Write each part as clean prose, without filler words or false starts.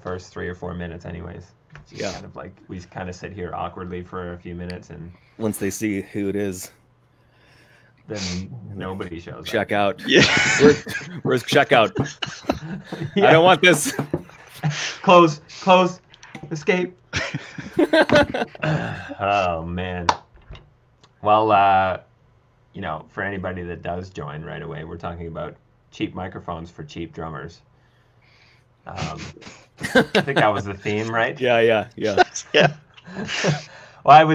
first 3 or 4 minutes, anyways. It's just kind of like we kind of sit here awkwardly for a few minutes, and once they see who it is, then nobody shows up. Check out. Yeah. Where's checkout? Yeah. I don't want this. Close, escape. Oh man. Well, for anybody that does join right away, we're talking about cheap microphones for cheap drummers. I think that was the theme, right? Yeah. Yeah. Well, I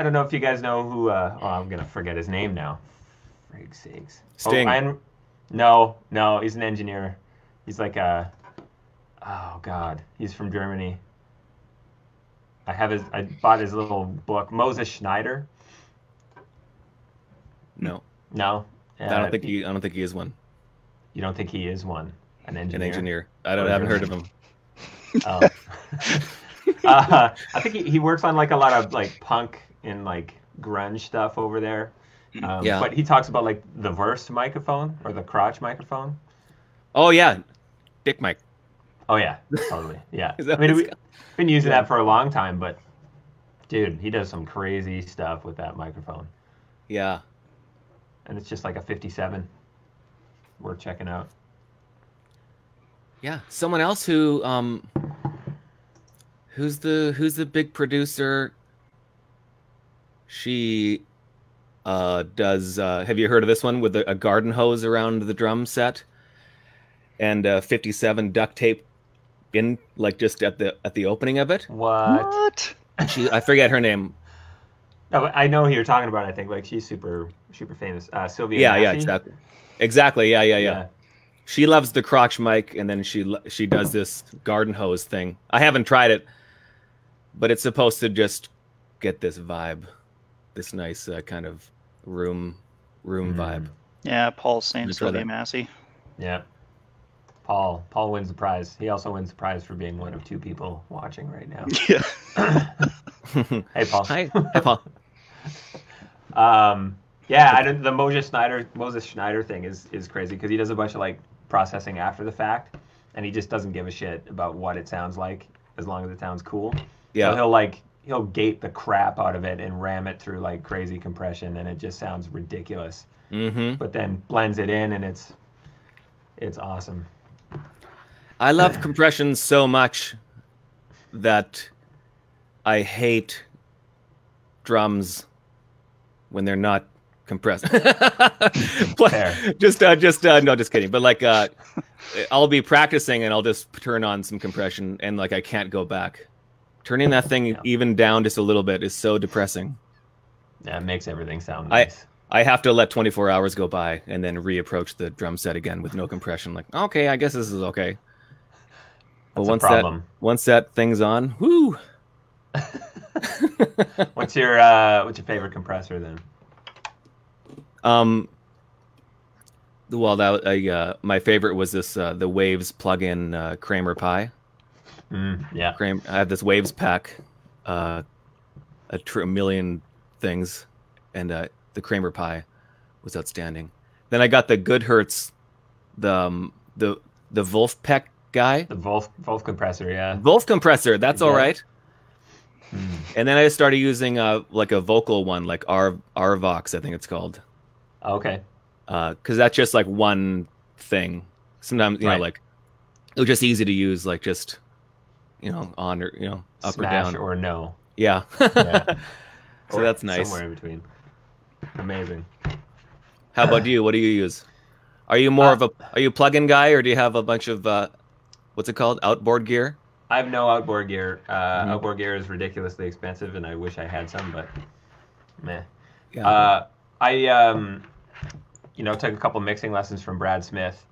don't know if you guys know who, I'm going to forget his name now. Frig sakes. Sting. No, he's an engineer. He's like oh God, he's from Germany. I bought his little book, Moses Schneider. No. I don't think he is one. You don't think he is one? An engineer? An engineer. I haven't heard of him. Oh. I think he works on like a lot of like punk and like grunge stuff over there. But he talks about like the verse microphone or the crotch microphone. Oh yeah, dick mic. Oh yeah, totally. Yeah. I mean, we've been using that for a long time, but dude, he does some crazy stuff with that microphone. Yeah. And it's just like a 57. Worth checking out. Yeah, someone else who's the big producer. She does. Have you heard of this one with a garden hose around the drum set and 57 duct tape in like just at the opening of it? What? I forget her name. No, I know who you're talking about. I think like she's super famous. Sylvia. Yeah, exactly. Yeah. She loves the crotch mic, and then she does this garden hose thing. I haven't tried it, but it's supposed to just get this vibe, this nice kind of room vibe. Yeah, Paul's saying Sylvia Massey. Yeah. Paul wins the prize. He also wins the prize for being one of two people watching right now. Yeah. Hey, Paul. Hi, Paul. The Moses Schneider thing is crazy because he does a bunch of like processing after the fact, and he just doesn't give a shit about what it sounds like as long as it sounds cool. Yeah. So he'll gate the crap out of it and ram it through like crazy compression, and it just sounds ridiculous. Mm-hmm. But then blends it in, and it's awesome. I love compression so much that I hate drums when they're not compressed. Just kidding. But like, I'll be practicing and I'll just turn on some compression and like I can't go back. Turning that thing even down just a little bit is so depressing. Yeah, it makes everything sound nice. I have to let 24 hours go by and then reapproach the drum set again with no compression. Like, okay, I guess this is okay. But once that thing's on, whoo. What's your favorite compressor then? Well, my favorite was this the Waves plug-in Kramer Pi. Yeah. I have this Waves pack, a million things, and the Kramer Pi was outstanding. Then I got the Goodhertz, the Wolfpack guy. The Wolf compressor, yeah. Wolf compressor, that's all right. And then I started using like a vocal one, like Arvox, I think it's called. Okay. Because that's just like one thing. Sometimes you know, like it was just easy to use, like just on or up Smash or down or no. Yeah. Yeah. So that's nice. Somewhere in between. Amazing. How about you? What do you use? Are you more are you a plug-in guy, or do you have a bunch of what's it called, outboard gear? I have no outboard gear. Outboard gear is ridiculously expensive, and I wish I had some, but meh. Yeah. I took a couple mixing lessons from Brad Smith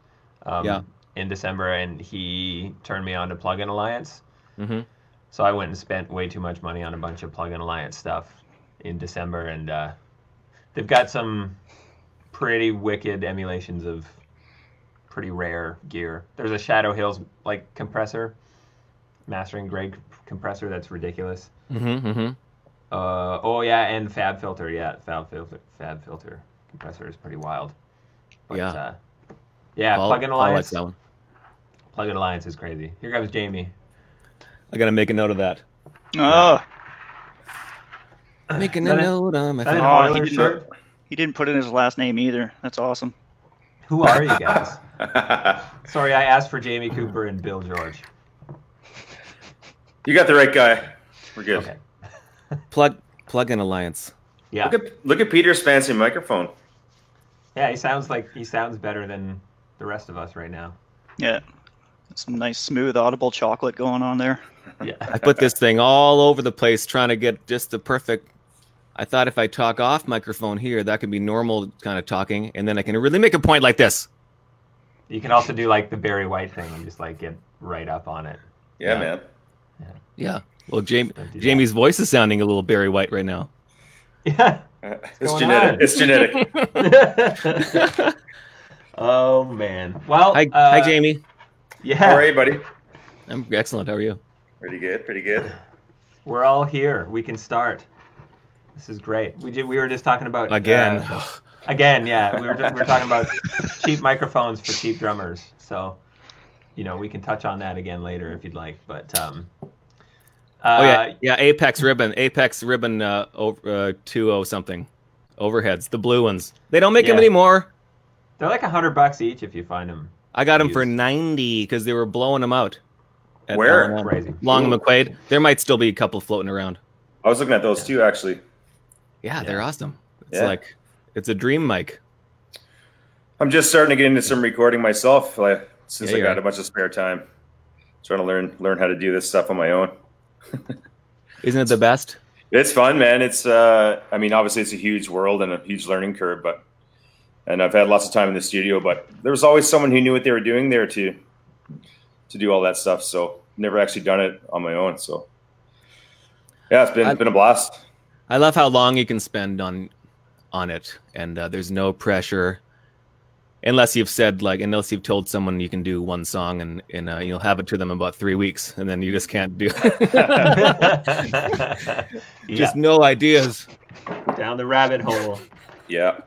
in December, and he turned me on to Plug-in Alliance. Mm-hmm. So I went and spent way too much money on a bunch of Plug-in Alliance stuff in December, and they've got some pretty wicked emulations of pretty rare gear. There's a Shadow Hills like compressor, mastering grade compressor that's ridiculous. Mm-hmm. And Fab Filter. Yeah, Fab Filter compressor is pretty wild. But, Plug-in Alliance. Like that one. Plug-in Alliance is crazy. Here comes Jamie. I gotta make a note of that. Oh, Making That a is- note on my that is phone. Oh, he Oilers didn't- shirt. he didn't put in his last name either. That's awesome. Who are you guys? Sorry, I asked for Jamie Cooper and Bill George. You got the right guy. We're good. Okay. Plug-in Alliance. Yeah. Look at Peter's fancy microphone. Yeah, he sounds better than the rest of us right now. Yeah. Some nice, smooth, audible chocolate going on there. Yeah. I put this thing all over the place trying to get just the perfect. I thought if I talk off microphone here, that could be normal kind of talking, and then I can really make a point like this. You can also do like the Barry White thing and just like get right up on it. Yeah, man. Yeah. Well, Don't do that. Jamie's voice is sounding a little Barry White right now. Yeah. It's going genetic. on? It's genetic. Oh man. Well, Hi, Jamie. Yeah. How are you, buddy? I'm excellent. How are you? Pretty good. Pretty good. We're all here. We can start. This is great. We were just talking about Again. again, yeah. We were talking about cheap microphones for cheap drummers. So, we can touch on that again later if you'd like. But yeah, Apex Ribbon 20 something overheads, the blue ones. They don't make them Yeah. anymore. they're like $100 each if you find them. I got them for Used. 90 because they were blowing them out. At Where? L&M. Crazy. Long McQuaid. There might still be a couple floating around. I was looking at those too, actually. Yeah, they're awesome. It's Yeah. like it's a dream mic. I'm just starting to get into some recording myself, since Yeah, I you got are. a bunch of spare time. Trying to learn how to do this stuff on my own. Isn't it the best? It's fun, man. It's obviously it's a huge world and a huge learning curve, and I've had lots of time in the studio, but there was always someone who knew what they were doing there to do all that stuff. So never actually done it on my own. So yeah, it's been a blast. I love how long you can spend on it, and there's no pressure, unless you've told someone you can do one song, and you'll have it to them in about 3 weeks, and then you just can't do it. Just no ideas. Down the rabbit hole. Yeah.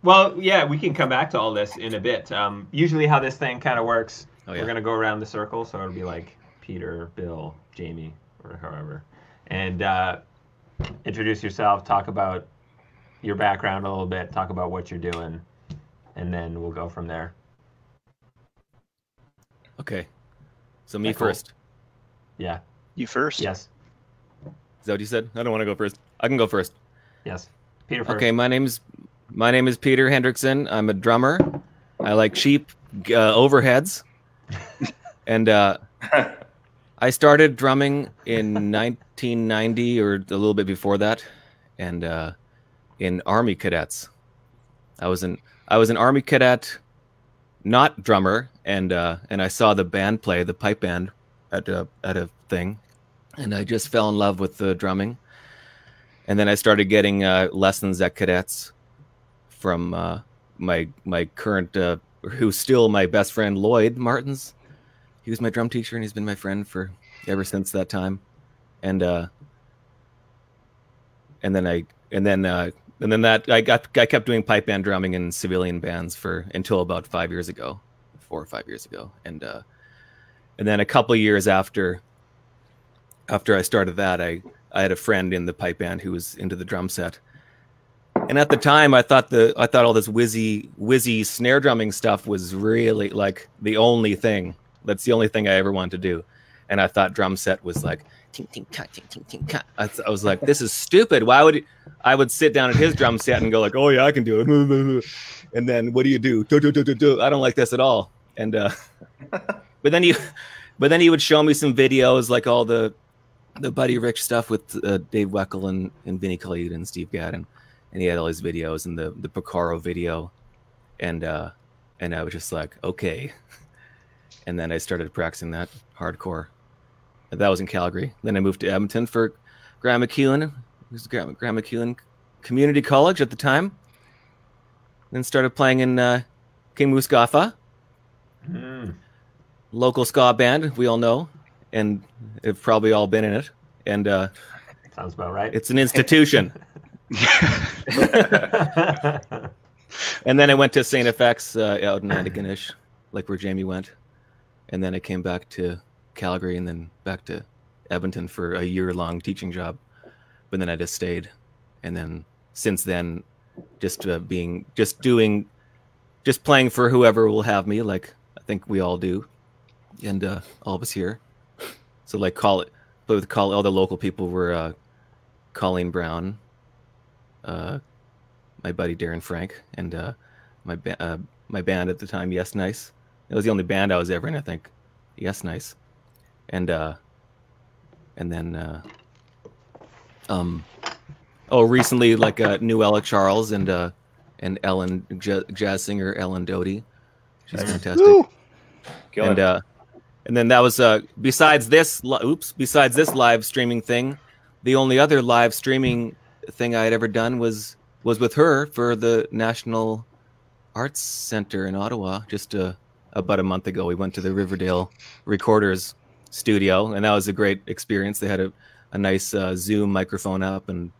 Well, yeah, we can come back to all this in a bit. Usually how this thing kind of works, Oh, yeah. we're going to go around the circle, so it'll be like Peter, Bill, Jamie, or however. And introduce yourself, talk about your background a little bit, talk about what you're doing, and then we'll go from there. Okay. So me Yeah, cool. first. Yeah. You first? Yes. Is that what you said? I don't want to go first. I can go first. Yes. Peter first. Okay, my name is Peter Hendrickson. I'm a drummer. I like cheap overheads, and I started drumming in 1990 or a little bit before that, and in Army cadets. I was an Army cadet, not drummer, and I saw the band play, the pipe band, at a thing, and I just fell in love with the drumming. And then I started getting lessons at cadets from my current, who's still my best friend, Lloyd Martins. He was my drum teacher, and he's been my friend ever since that time. And then I kept doing pipe band drumming in civilian bands until about 4 or 5 years ago. And then a couple of years after I started that, I had a friend in the pipe band who was into the drum set. And at the time, I thought all this whizzy snare drumming stuff was really like the only thing. That's the only thing I ever wanted to do. And I thought drum set was like ting ting ka ting ting ting ka. I was like, this is stupid. I would sit down at his drum set and go like, oh yeah, I can do it. And then what do you do? I don't like this at all. And but then he would show me some videos, like all the Buddy Rich stuff with Dave Weckl and Vinnie Colaiuta and Steve Gaddon, and he had all his videos and the Picaro video, and I was just like, okay. And then I started practicing that hardcore. That was in Calgary. Then I moved to Edmonton for Graham McEwen. It was Graham McEwen Community College at the time. Then started playing in King Mustafa, local ska band we all know, and have probably all been in it. And Sounds about right. it's an institution. And then I went to St. FX out in Antigonish, like where Jamie went. And then I came back to Calgary and then back to Edmonton for a year-long teaching job. But then I just stayed, and then since then, just playing for whoever will have me, like I think we all do, and all of us here. So like all the local people were Colleen Brown, my buddy Darren Frank, and my band at the time, Yes Nice. It was the only band I was ever in, I think. Yes Nice, and then recently like Nuella Charles and Ellen jazz singer Ellen Doty. She's fantastic. Woo! And then that was besides this live streaming thing, the only other live streaming thing I had ever done was with her for the National Arts Center in Ottawa just about a month ago. We went to the Riverdale Recorders studio, and that was a great experience. They had a nice Zoom microphone up and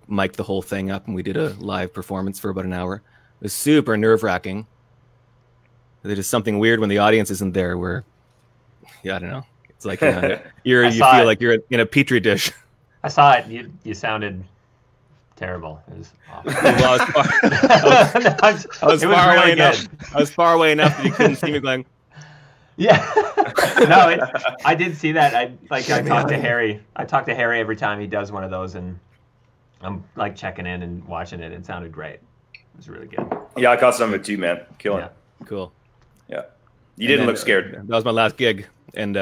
mic'd the whole thing up, and we did a live performance for about an hour. It was super nerve-wracking. There's just something weird when the audience isn't there where, I don't know. It's like you feel like you're in a petri dish. I saw it. You sounded terrible. It was awful. I was far away enough that you couldn't see me going. Yeah. No, I did see that. I talked to Harry. I talk to Harry every time he does one of those, and I'm like checking in and watching it. It sounded great. It was really good. Yeah, I caught some of it too, man. Killing it. Cool. Yeah. You didn't look scared. That was my last gig, and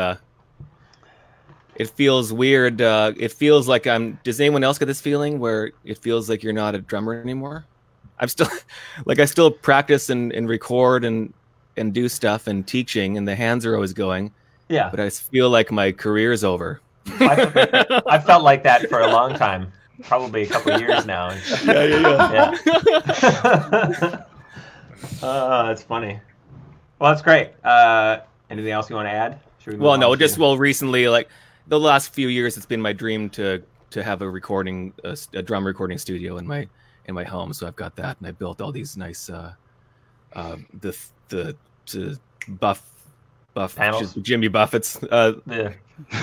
it feels weird. It feels like does anyone else get this feeling where it feels like you're not a drummer anymore? I'm still I still practice and record and do stuff and teaching, and the hands are always going. Yeah. But I feel like my career is over. I felt like that for a long time, probably a couple of years now. Yeah. That's funny. Well, that's great. Anything else you want to add? Recently, like the last few years, it's been my dream to have a drum recording studio in my home. So I've got that, and I built all these nice the buff panels. Jimmy Buffett's The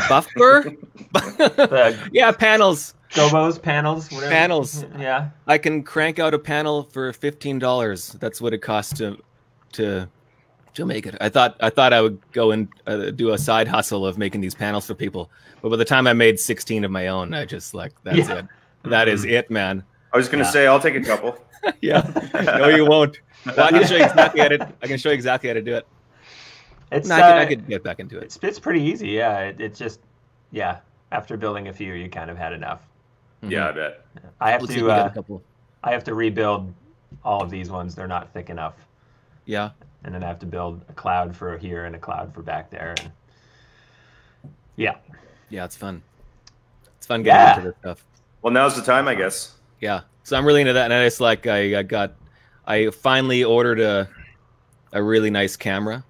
buffer. Yeah, panels. Gobos, panels, whatever. Panels. Yeah. I can crank out a panel for $15. That's what it costs to make it. I thought I would go and do a side hustle of making these panels for people, but by the time I made 16 of my own, I just that's it. That is it, man. I was going to say, I'll take a couple. Yeah. No, you won't. Well, I can show you exactly how to do it. I could get back into it. It's pretty easy. Yeah. It's just, after building a few, you kind of had enough. Yeah, I bet. I have to rebuild all of these ones. They're not thick enough. Yeah. And then I have to build a cloud for here and a cloud for back there. And yeah, it's fun. It's fun getting into this stuff. Well, now's the time, I guess. Yeah. So I'm really into that, and it's like I finally ordered a really nice camera.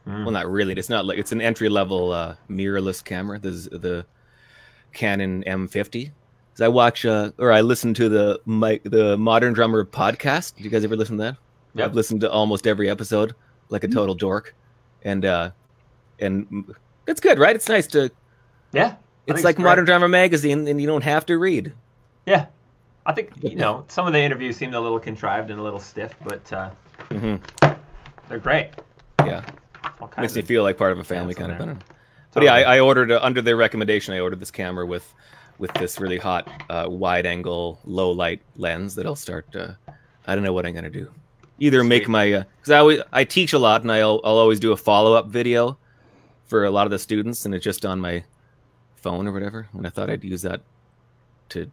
Well, not really. It's not like it's an entry level mirrorless camera. This is the Canon M50. I watch or I listen to the Modern Drummer podcast. Did you guys ever listen to that? Yep. I've listened to almost every episode, like a total dork, and it's good, right? It's nice to. Yeah. It's like Modern Drummer magazine, and you don't have to read. Yeah, I think some of the interviews seemed a little contrived and a little stiff, but they're great. Yeah, makes me feel like part of a family kind of thing. But Totally. I ordered under their recommendation. I ordered this camera with this really hot wide angle low light lens that'll start. I don't know what I'm gonna do. Either make my because I teach a lot, and I'll always do a follow-up video for a lot of the students, and it's just on my phone or whatever. And I thought I'd use that to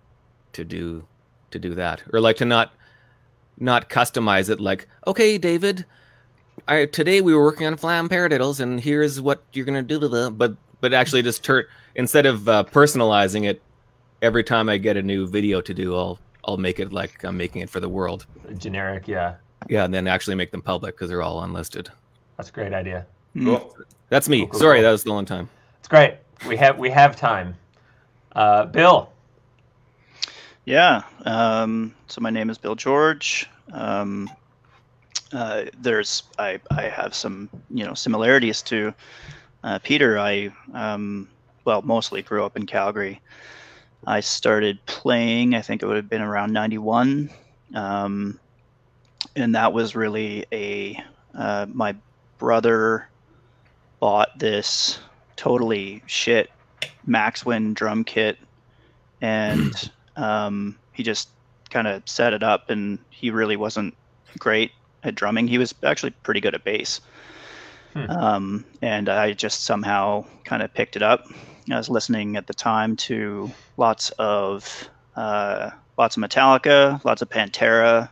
do that, or like to not customize it. Like, okay, David, today we were working on flam paradiddles, and here's what you're gonna do to them. But actually, just instead of personalizing it, every time I get a new video to do, I'll make it like I'm making it for the world. Generic, yeah. Yeah, and then actually make them public because they're all unlisted. That's a great idea. Cool. That's me. Cool. Sorry, that was the long time. It's great. We have time. Bill. Yeah. So my name is Bill George. I have some, similarities to Peter. I mostly grew up in Calgary. I started playing, I think it would have been around 91. And that was really my brother bought this totally shit Maxwin drum kit, and he just kind of set it up, and he really wasn't great at drumming. He was actually pretty good at bass. And I just somehow kind of picked it up. I was listening at the time to lots of Metallica, lots of Pantera,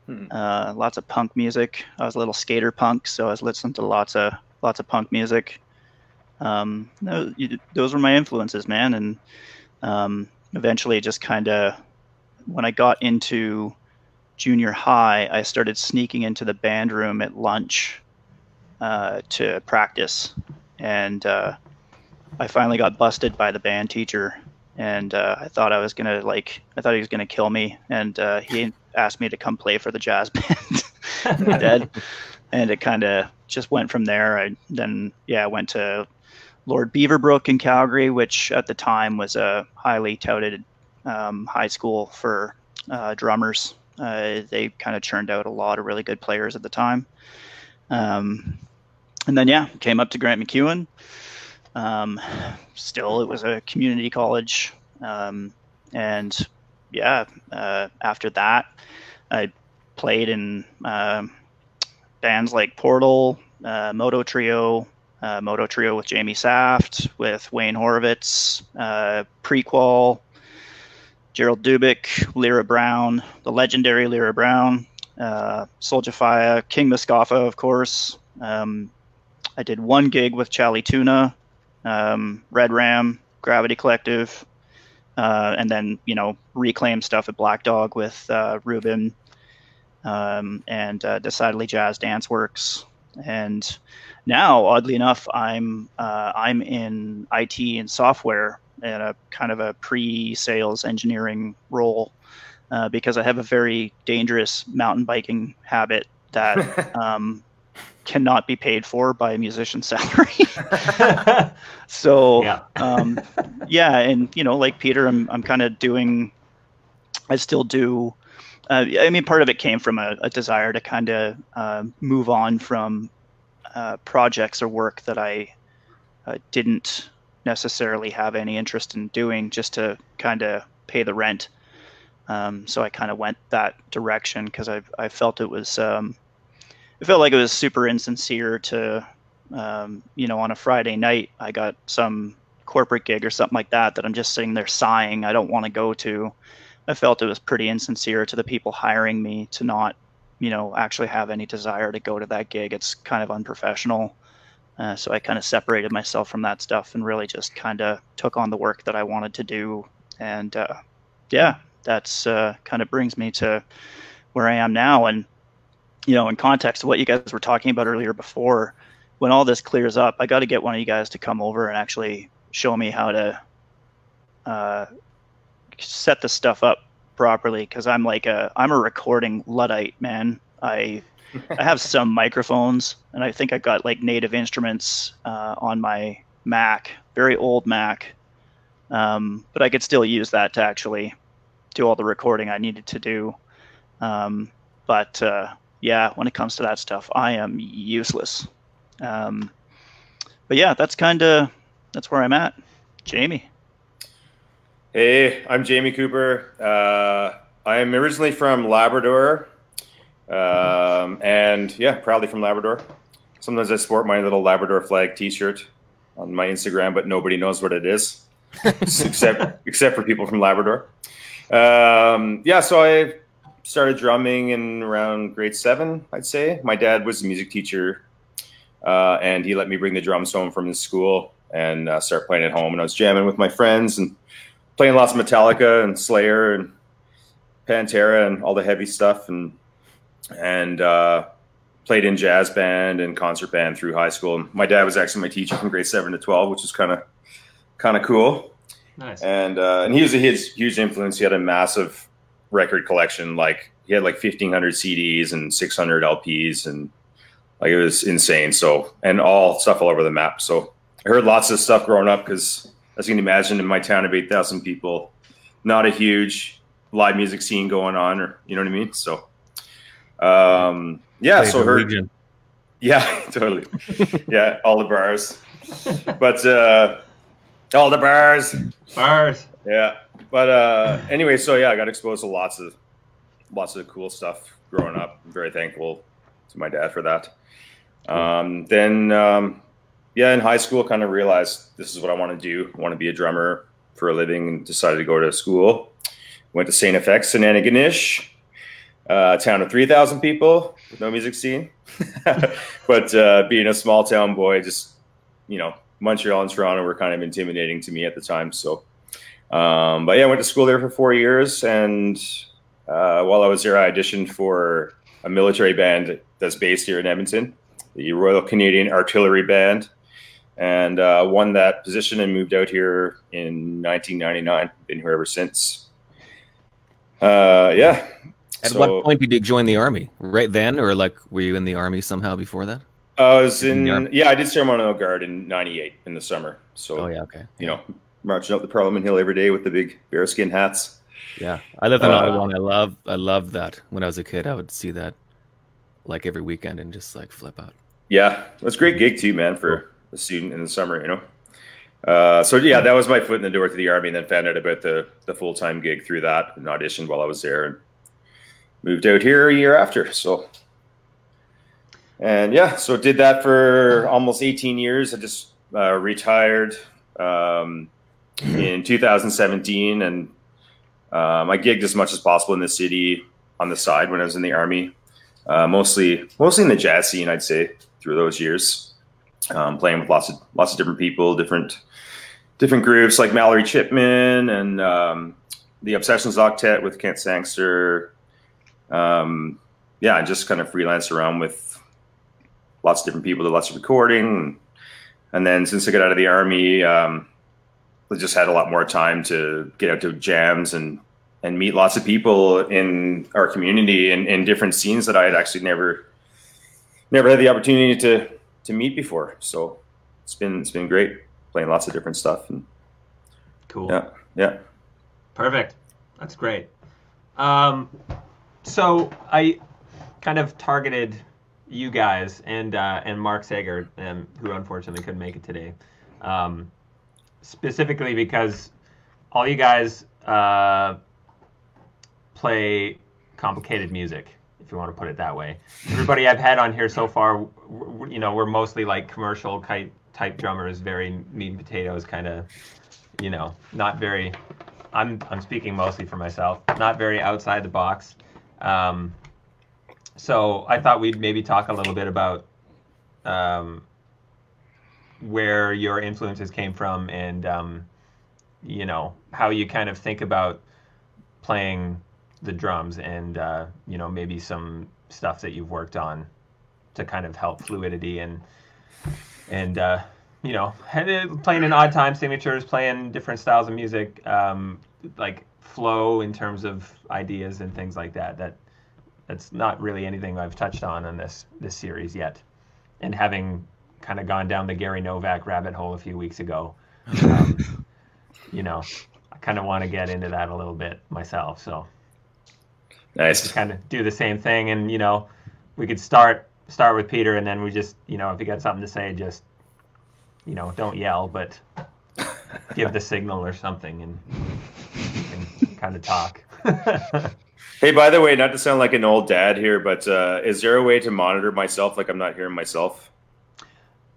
lots of punk music. I was a little skater punk, so I was listening to lots of punk music. Those were my influences, man. And eventually, just kind of when I got into junior high, I started sneaking into the band room at lunch to practice, and I finally got busted by the band teacher, and I thought he was gonna kill me, and he asked me to come play for the jazz band instead, and it kind of just went from there. I went to Lord Beaverbrook in Calgary, which at the time was a highly touted high school for drummers. They kind of churned out a lot of really good players at the time. And then, came up to Grant MacEwan. Still, it was a community college. After that, I played in bands like Portal, Moto Trio with Jamie Saft, with Wayne Horowitz, Prequel, Gerald Dubik, Lyra Brown, the legendary Lyra Brown, Soulja King Mustafa, of course. I did one gig with Charlie Tuna, Red Ram, Gravity Collective, and then, Reclaim stuff at Black Dog with Ruben, and Decidedly Jazz Dance Works. And now, oddly enough, I'm in IT and software in a kind of a pre-sales engineering role, because I have a very dangerous mountain biking habit that cannot be paid for by a musician's salary. So, and like Peter, I'm kind of doing. I still do. Part of it came from a desire to kind of move on from projects or work that I didn't necessarily have any interest in doing, just to kind of pay the rent. So I kind of went that direction because I felt it was. It felt like it was super insincere to, on a Friday night, I got some corporate gig or something like that I'm just sitting there sighing I don't want to go to. I felt it was pretty insincere to the people hiring me to not, actually have any desire to go to that gig. It's kind of unprofessional. So I kind of separated myself from that stuff and really just kind of took on the work that I wanted to do. And that's kind of brings me to where I am now. And, in context of what you guys were talking about earlier before, when all this clears up, I got to get one of you guys to come over and actually show me how to set the stuff up properly, because I'm a recording Luddite, man. I have some microphones, and I think I got like Native Instruments on my Mac, very old Mac, but I could still use that to actually do all the recording I needed to do. When it comes to that stuff, I am useless. That's where I'm at. Jamie. Hey, I'm Jamie Cooper. I am originally from Labrador, proudly from Labrador. Sometimes I sport my little Labrador flag T-shirt on my Instagram, but nobody knows what it is, except for people from Labrador. So I started drumming in around grade 7, I'd say. My dad was a music teacher, and he let me bring the drums home from his school and start playing at home. And I was jamming with my friends and playing lots of Metallica and Slayer and Pantera and all the heavy stuff, and played in jazz band and concert band through high school. And my dad was actually my teacher from grade 7 to 12, which was kind of cool. Nice. And he was a huge influence. He had a massive record collection. Like he had like 1,500 CDs and 600 LPs, and like it was insane. So, and all stuff all over the map. So I heard lots of stuff growing up because, as you can imagine, in my town of 8,000 people, not a huge live music scene going on, or you know what I mean. So, yeah. So heard. Region. Yeah, totally. Yeah, all the bars. But all the bars. Yeah. But anyway, so yeah, I got exposed to lots of cool stuff growing up. I'm very thankful to my dad for that. Then yeah, in high school kind of realized this is what I want to do. I want to be a drummer for a living, and decided to go to school. Went to St. FX in Antigonish, a town of 3,000 people with no music scene. But being a small town boy, just, you know, Montreal and Toronto were kind of intimidating to me at the time. So, but yeah, I went to school there for 4 years. And while I was there, I auditioned for a military band that's based here in Edmonton, the Royal Canadian Artillery Band, and won that position and moved out here in 1999. Been here ever since. Yeah. At what point did you join the army? Right then, or like were you in the army somehow before that? I was I did ceremonial guard in '98 in the summer. So, oh yeah, okay. You know, marching up the Parliament Hill every day with the big bearskin hats. Yeah, I lived in Ottawa, and I loved that. When I was a kid, I would see that like every weekend and just like flip out. Yeah, it was a great gig too, man, for a student in the summer, you know. So yeah, that was my foot in the door to the army, and then found out about the full-time gig through that, and auditioned while I was there, and moved out here a year after. So, and yeah, so did that for almost 18 years. I just retired in 2017, and I gigged as much as possible in the city on the side when I was in the army, mostly in the jazz scene, I'd say, through those years, playing with lots of different people, different groups like Mallory Chipman and the Obsessions Octet with Kent Sangster. Yeah, I just kind of freelance around with lots of different people, did lots of recording. And then since I got out of the army, I just had a lot more time to get out to jams and meet lots of people in our community and in different scenes that I had actually never had the opportunity to meet before. So it's been great playing lots of different stuff. And cool. Yeah. Perfect. That's great. So I kind of targeted you guys and Mark Sager, who unfortunately couldn't make it today, specifically because all you guys play complicated music, if you want to put it that way. Everybody I've had on here so far, you know, we're mostly like commercial type drummers, very meat and potatoes kind of, you know, not very. I'm speaking mostly for myself, not very outside the box. So I thought we'd maybe talk a little bit about where your influences came from, and you know, how you kind of think about playing the drums, and you know, maybe some stuff that you've worked on to kind of help fluidity and you know, playing in odd time signatures, playing different styles of music, like flow in terms of ideas and things like that. That's not really anything I've touched on this series yet. And having kind of gone down the Gary Novak rabbit hole a few weeks ago, you know, I kind of want to get into that a little bit myself. So nice. Just kind of do the same thing, and you know, we could start with Peter, and then we just, you know, if you got something to say, just, you know, don't yell, but give the signal or something, and kind of talk. Hey, by the way, not to sound like an old dad here, but is there a way to monitor myself like I'm not hearing myself?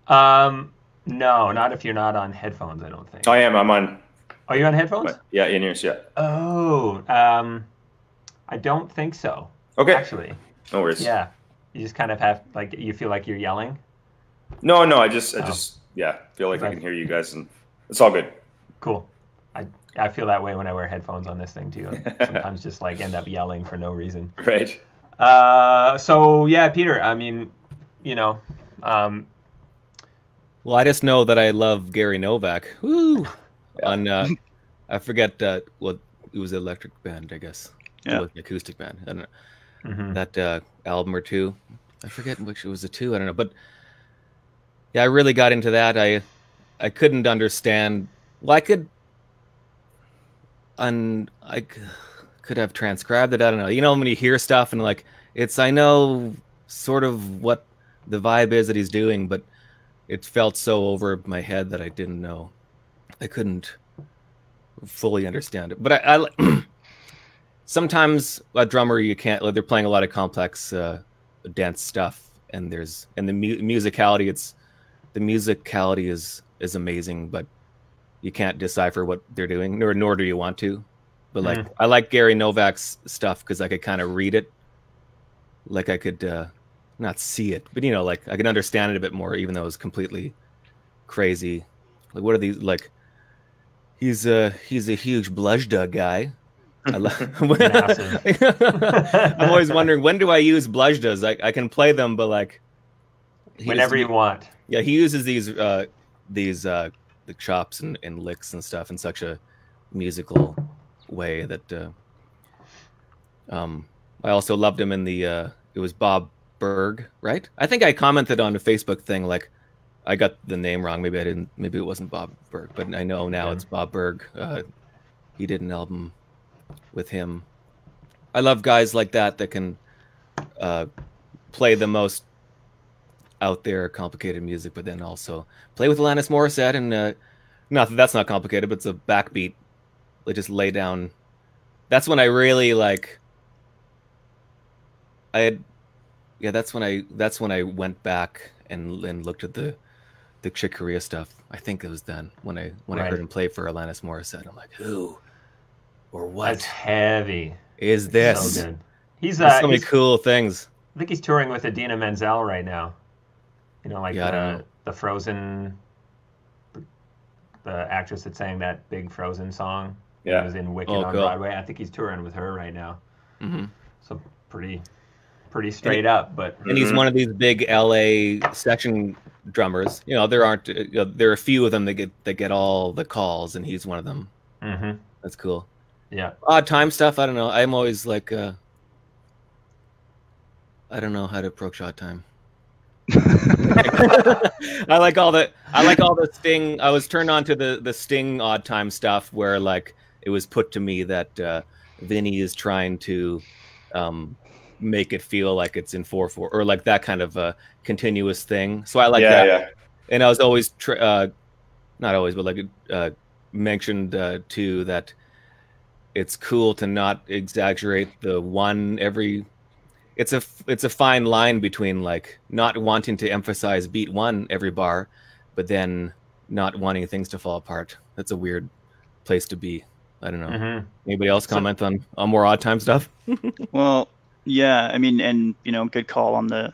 No, not if you're not on headphones, I don't think. I am. I'm on. Are you on headphones? Yeah, in ears, yeah. Oh, I don't think so. Okay. Actually. No worries. Yeah. You just kind of have, like, you feel like you're yelling? No, I just feel like I can hear you guys, and it's all good. Cool. I feel that way when I wear headphones on this thing too. I sometimes just like end up yelling for no reason. Right. So yeah, Peter, I mean, you know, well, I just know that I love Gary Novak. Woo! Yeah. On I forget what it was, Electric Band, I guess. Yeah. with an acoustic band. I don't know. Mm-hmm. That album or two. I forget which it was, a two. I don't know. But yeah, I really got into that. I couldn't understand. Well, I could have transcribed it. I don't know. You know, when you hear stuff and like I know sort of what the vibe is that he's doing, but it felt so over my head that I didn't know. I couldn't fully understand it. But I sometimes a drummer, you can't. Like, they're playing a lot of complex, dense stuff, and the musicality. The musicality is amazing, but you can't decipher what they're doing, nor do you want to. But like, I like Gary Novak's stuff because I could kind of read it, like I could not see it, but you know, like I can understand it a bit more, even though it's completely crazy. Like, what are these? Like, he's a huge Bluzda guy. I'm always wondering, when do I use Bluzdas? I can play them, but like whenever you want. Yeah, he uses these the chops and licks and stuff in such a musical way that I also loved him in the it was Bob Berg, right? I think I commented on the Facebook thing, like I got the name wrong. Maybe I didn't. Maybe it wasn't Bob Berg, but I know now it's Bob Berg. He did an album with him. I love guys like that can play the most out there, complicated music, but then also play with Alanis Morissette. And not that that's not complicated, but it's a backbeat. They just lay down. That's when I really like. That's when I went back and looked at the Chick Corea stuff. I think it was then when I heard him play for Alanis Morissette. I'm like, who or what? That's heavy. Is this? So good. He's so many cool things. I think he's touring with Idina Menzel right now. You know, like the Frozen, the actress that sang that big Frozen song. Yeah, he was in Wicked on Broadway. I think he's touring with her right now. Mm-hmm. So pretty straight up, but and he's one of these big LA section drummers. You know, there aren't there are a few of them that get all the calls, and he's one of them. Mm-hmm. That's cool. Yeah, odd time stuff. I don't know. I'm always like, I don't know how to approach odd time. I like all the Sting. I was turned on to the Sting odd time stuff where like it was put to me that Vinny is trying to make it feel like it's in 4/4 or like that kind of a continuous thing. So I like that. Yeah. And I was always not always, but like mentioned too that it's cool to not exaggerate the one every. It's a fine line between like not wanting to emphasize beat one every bar, but then not wanting things to fall apart. That's a weird place to be. I don't know. Mm-hmm. Anybody else comment on more odd time stuff? Well, yeah, I mean, and you know, good call on the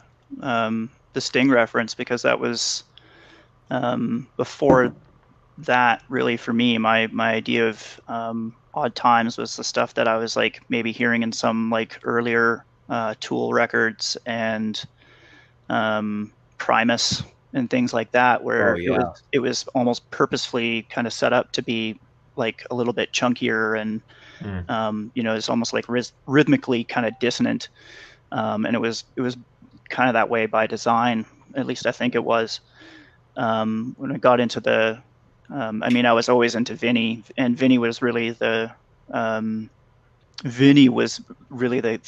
Sting reference, because that was before that really for me. My idea of odd times was the stuff that I was like maybe hearing in some like earlier Tool records and Primus and things like that, where it was almost purposefully kind of set up to be like a little bit chunkier and you know, it's almost like rhythmically kind of dissonant, and it was kind of that way by design. At least I think it was. When I got into the I mean, I was always into Vinny, and Vinny was really the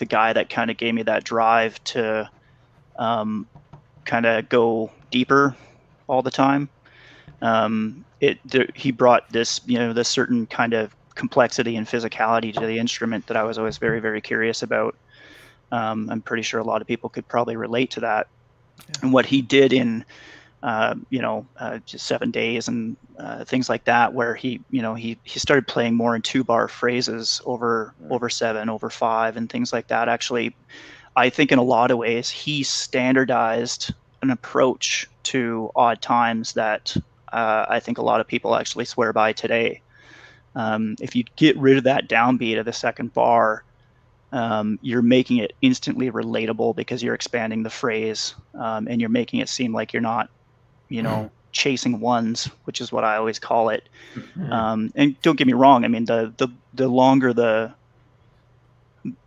guy that kind of gave me that drive to kind of go deeper all the time. He brought this, you know, this certain kind of complexity and physicality to the instrument that I was always very, very curious about. I'm pretty sure a lot of people could probably relate to that. Yeah. And what he did in just 7 days and things like that, where he started playing more in 2-bar phrases over 7, over 5, and things like that. Actually, I think in a lot of ways he standardized an approach to odd times that I think a lot of people actually swear by today. If you get rid of that downbeat of the second bar, you're making it instantly relatable because you're expanding the phrase, and you're making it seem like you're not, you know, chasing ones, which is what I always call it. And don't get me wrong. I mean, the longer the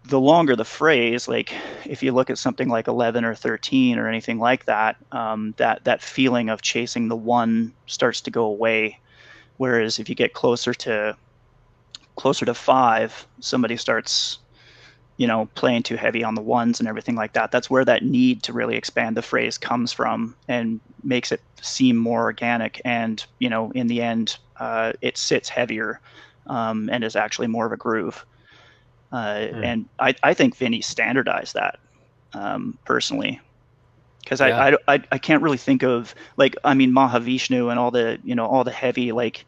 the longer the phrase, like if you look at something like 11 or 13 or anything like that, that feeling of chasing the one starts to go away. Whereas if you get closer to 5, somebody starts, playing too heavy on the ones and everything like that. That's where that need to really expand the phrase comes from, and makes it seem more organic. And, in the end, it sits heavier, and is actually more of a groove. And I think Vinny standardized that, personally, because I can't really think of, like, I mean, Mahavishnu and all the heavy, like,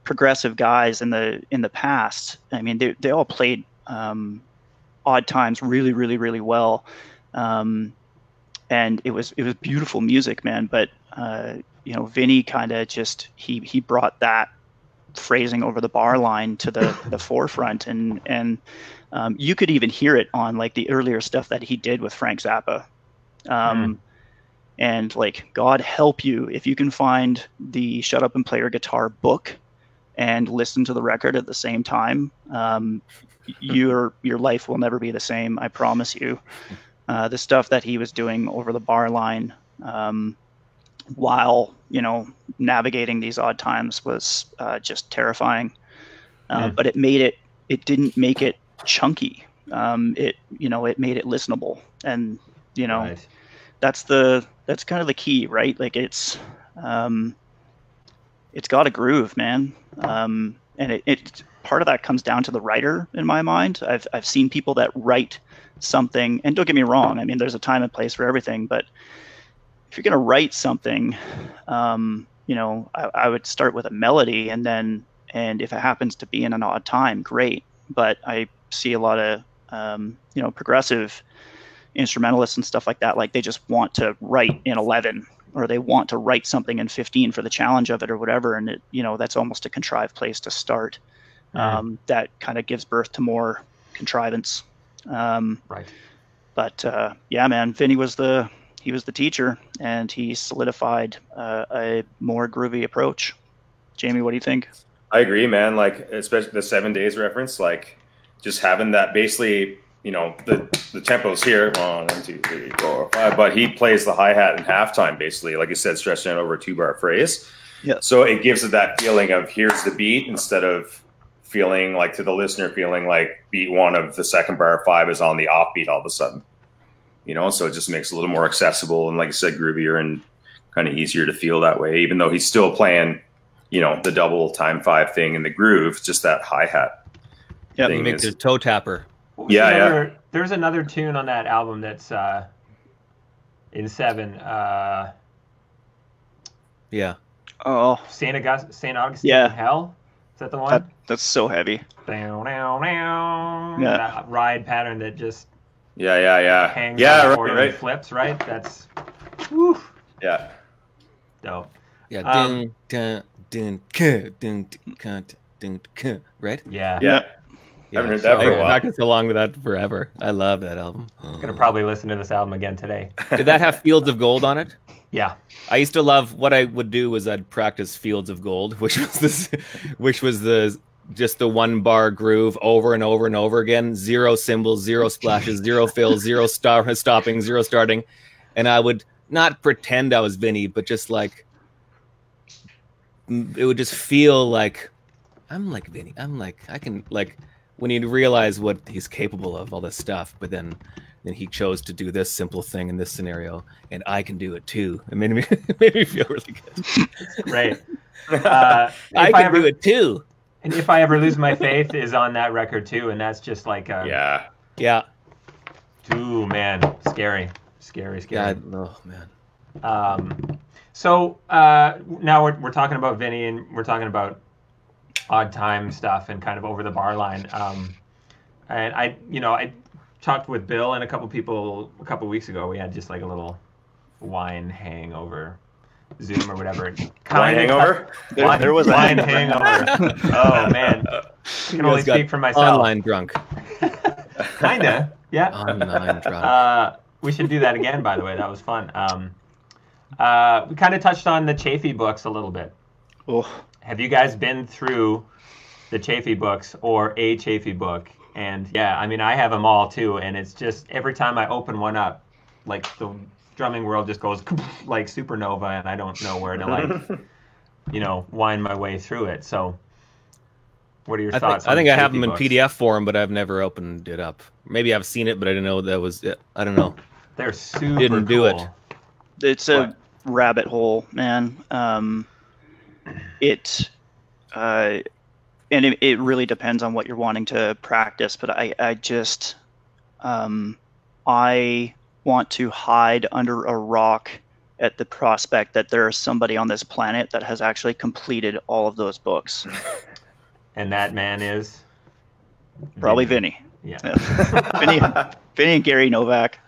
progressive guys in the past. I mean, they all played odd times really, really, really well, and it was beautiful music, man. But Vinny kind of just he brought that phrasing over the bar line to the forefront, and you could even hear it on like the earlier stuff that he did with Frank Zappa. And like, God help you if you can find the Shut Up and Play Your Guitar book and listen to the record at the same time. Your life will never be the same, I promise you. The stuff that he was doing over the bar line, while navigating these odd times, was just terrifying. But it didn't make it chunky. It made it listenable, and Right. that's kind of the key, right? Like, it's got a groove, man. And it part of that comes down to the writer, in my mind. I've seen people that write something, and don't get me wrong, I mean, there's a time and place for everything, but if you're going to write something, I would start with a melody, and if it happens to be in an odd time, great. But I see a lot of progressive instrumentalists and stuff like that, like, they just want to write in 11, or they want to write something in 15 for the challenge of it or whatever, and it, that's almost a contrived place to start. That kind of gives birth to more contrivance. Right. But yeah, man, Vinny was the teacher, and he solidified a more groovy approach. Jamie, what do you think? I agree, man. Like, especially the 7 days reference, like, just having that, basically, the tempo's here, 1, 2, 3, 4, 5, but he plays the hi-hat in halftime, basically, like you said, stretching out over a 2-bar phrase. Yeah. So it gives it that feeling of here's the beat, instead of feeling like, to the listener, feeling like beat 1 of the 2nd bar of 5 is on the offbeat all of a sudden. So it just makes it a little more accessible, and like I said, groovier, and kind of easier to feel that way, even though he's still playing, the double time 5 thing in the groove, just that hi-hat. Yeah, he makes a toe tapper. Yeah. There's another tune on that album that's in 7. Yeah. Oh, St. Augustine Yeah. in Hell. Is that the one? That's so heavy. Yeah. Yeah. That ride pattern that just Yeah. hangs Yeah, on the right, board right. and flips, right? That's whew, Yeah. dope. Yeah. Um, Dun, dun, dun, dun, dun, dun, dun, right? Yeah. Yeah. Haven't heard that for a I while. practiced along with that forever. I love that album. Gonna probably listen to this album again today. Did that have Fields of Gold on it? Yeah. I used to love, what I would do was I'd practice Fields of Gold, which was just the 1-bar groove over and over and over again. 0 cymbals, 0 splashes, 0 fills, 0 stopping, 0 starting. And I would not pretend I was Vinny, but just like, it would just feel like, I'm like Vinny. I can, like, when you realize what he's capable of, all this stuff, but then he chose to do this simple thing in this scenario, and I can do it too. It made me feel really good. Great. I can do it too. And If I Ever Lose My Faith is on that record too, and that's just like Yeah. Ooh, man, scary. Yeah. Oh man. So now we're talking about Vinny, and we're talking about odd time stuff and kind of over the bar line. And I talked with Bill and a couple people a couple weeks ago. We had just like a little wine hangover Zoom or whatever. Wine hangover? There was a wine hangover. Oh man, I can only speak for myself. Online drunk. Kinda, yeah. Online drunk. We should do that again. By the way, that was fun. We kind of touched on the Chaffee books a little bit. Oh. Have you guys been through the Chaffee books or a Chaffee book And yeah, I mean, I have them all too, and it's just every time I open one up, like the drumming world just goes like supernova, and I don't know where to wind my way through it. So, what are your thoughts? I think I have safety them in books? PDF form, but I've never opened it up. Maybe I've seen it, but I didn't know that was it. I don't know. They're super Didn't do it. It's a rabbit hole, man. It really depends on what you're wanting to practice, but I just I want to hide under a rock at the prospect that there is somebody on this planet that has actually completed all of those books. And that man is probably Vinny. Yeah. Vinny and Gary Novak.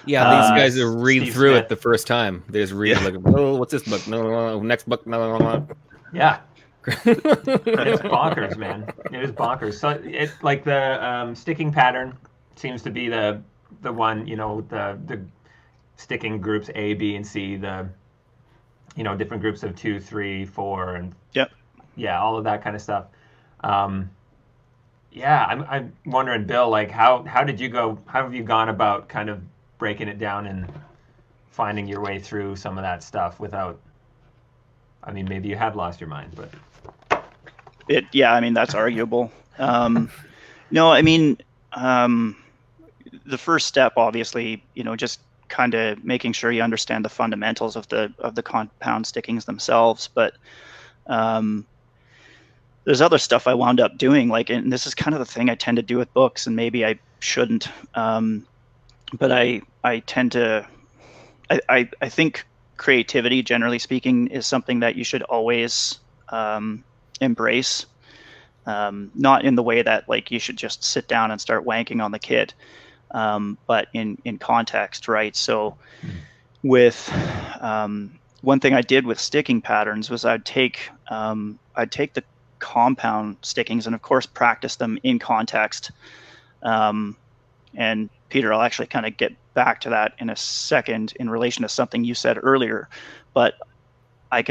Yeah, these guys will read Steve through Smith. it the first time. They just read it like, oh, what's this book? No, next book. No. Yeah. It's bonkers, man. It is bonkers. So it's like the sticking pattern seems to be the one, the sticking groups A, B, and C, the different groups of 2, 3, 4, and Yep. Yeah, all of that kind of stuff. Yeah, I'm wondering, Bill, like how did you go? How have you gone about kind of breaking it down and finding your way through some of that stuff without? I mean, maybe you have lost your mind, but Yeah, I mean that's arguable. No, I mean the first step, obviously, just kind of making sure you understand the fundamentals of the compound stickings themselves, but there's other stuff I wound up doing, and this is kind of the thing I tend to do with books, and maybe I shouldn't, but I tend to, I think creativity, generally speaking, is something that you should always embrace, not in the way that you should just sit down and start wanking on the kit, but in context, right? So with one thing I did with sticking patterns was I'd take the compound stickings and of course practice them in context, and Peter, I'll actually kind of get back to that in a second in relation to something you said earlier, but I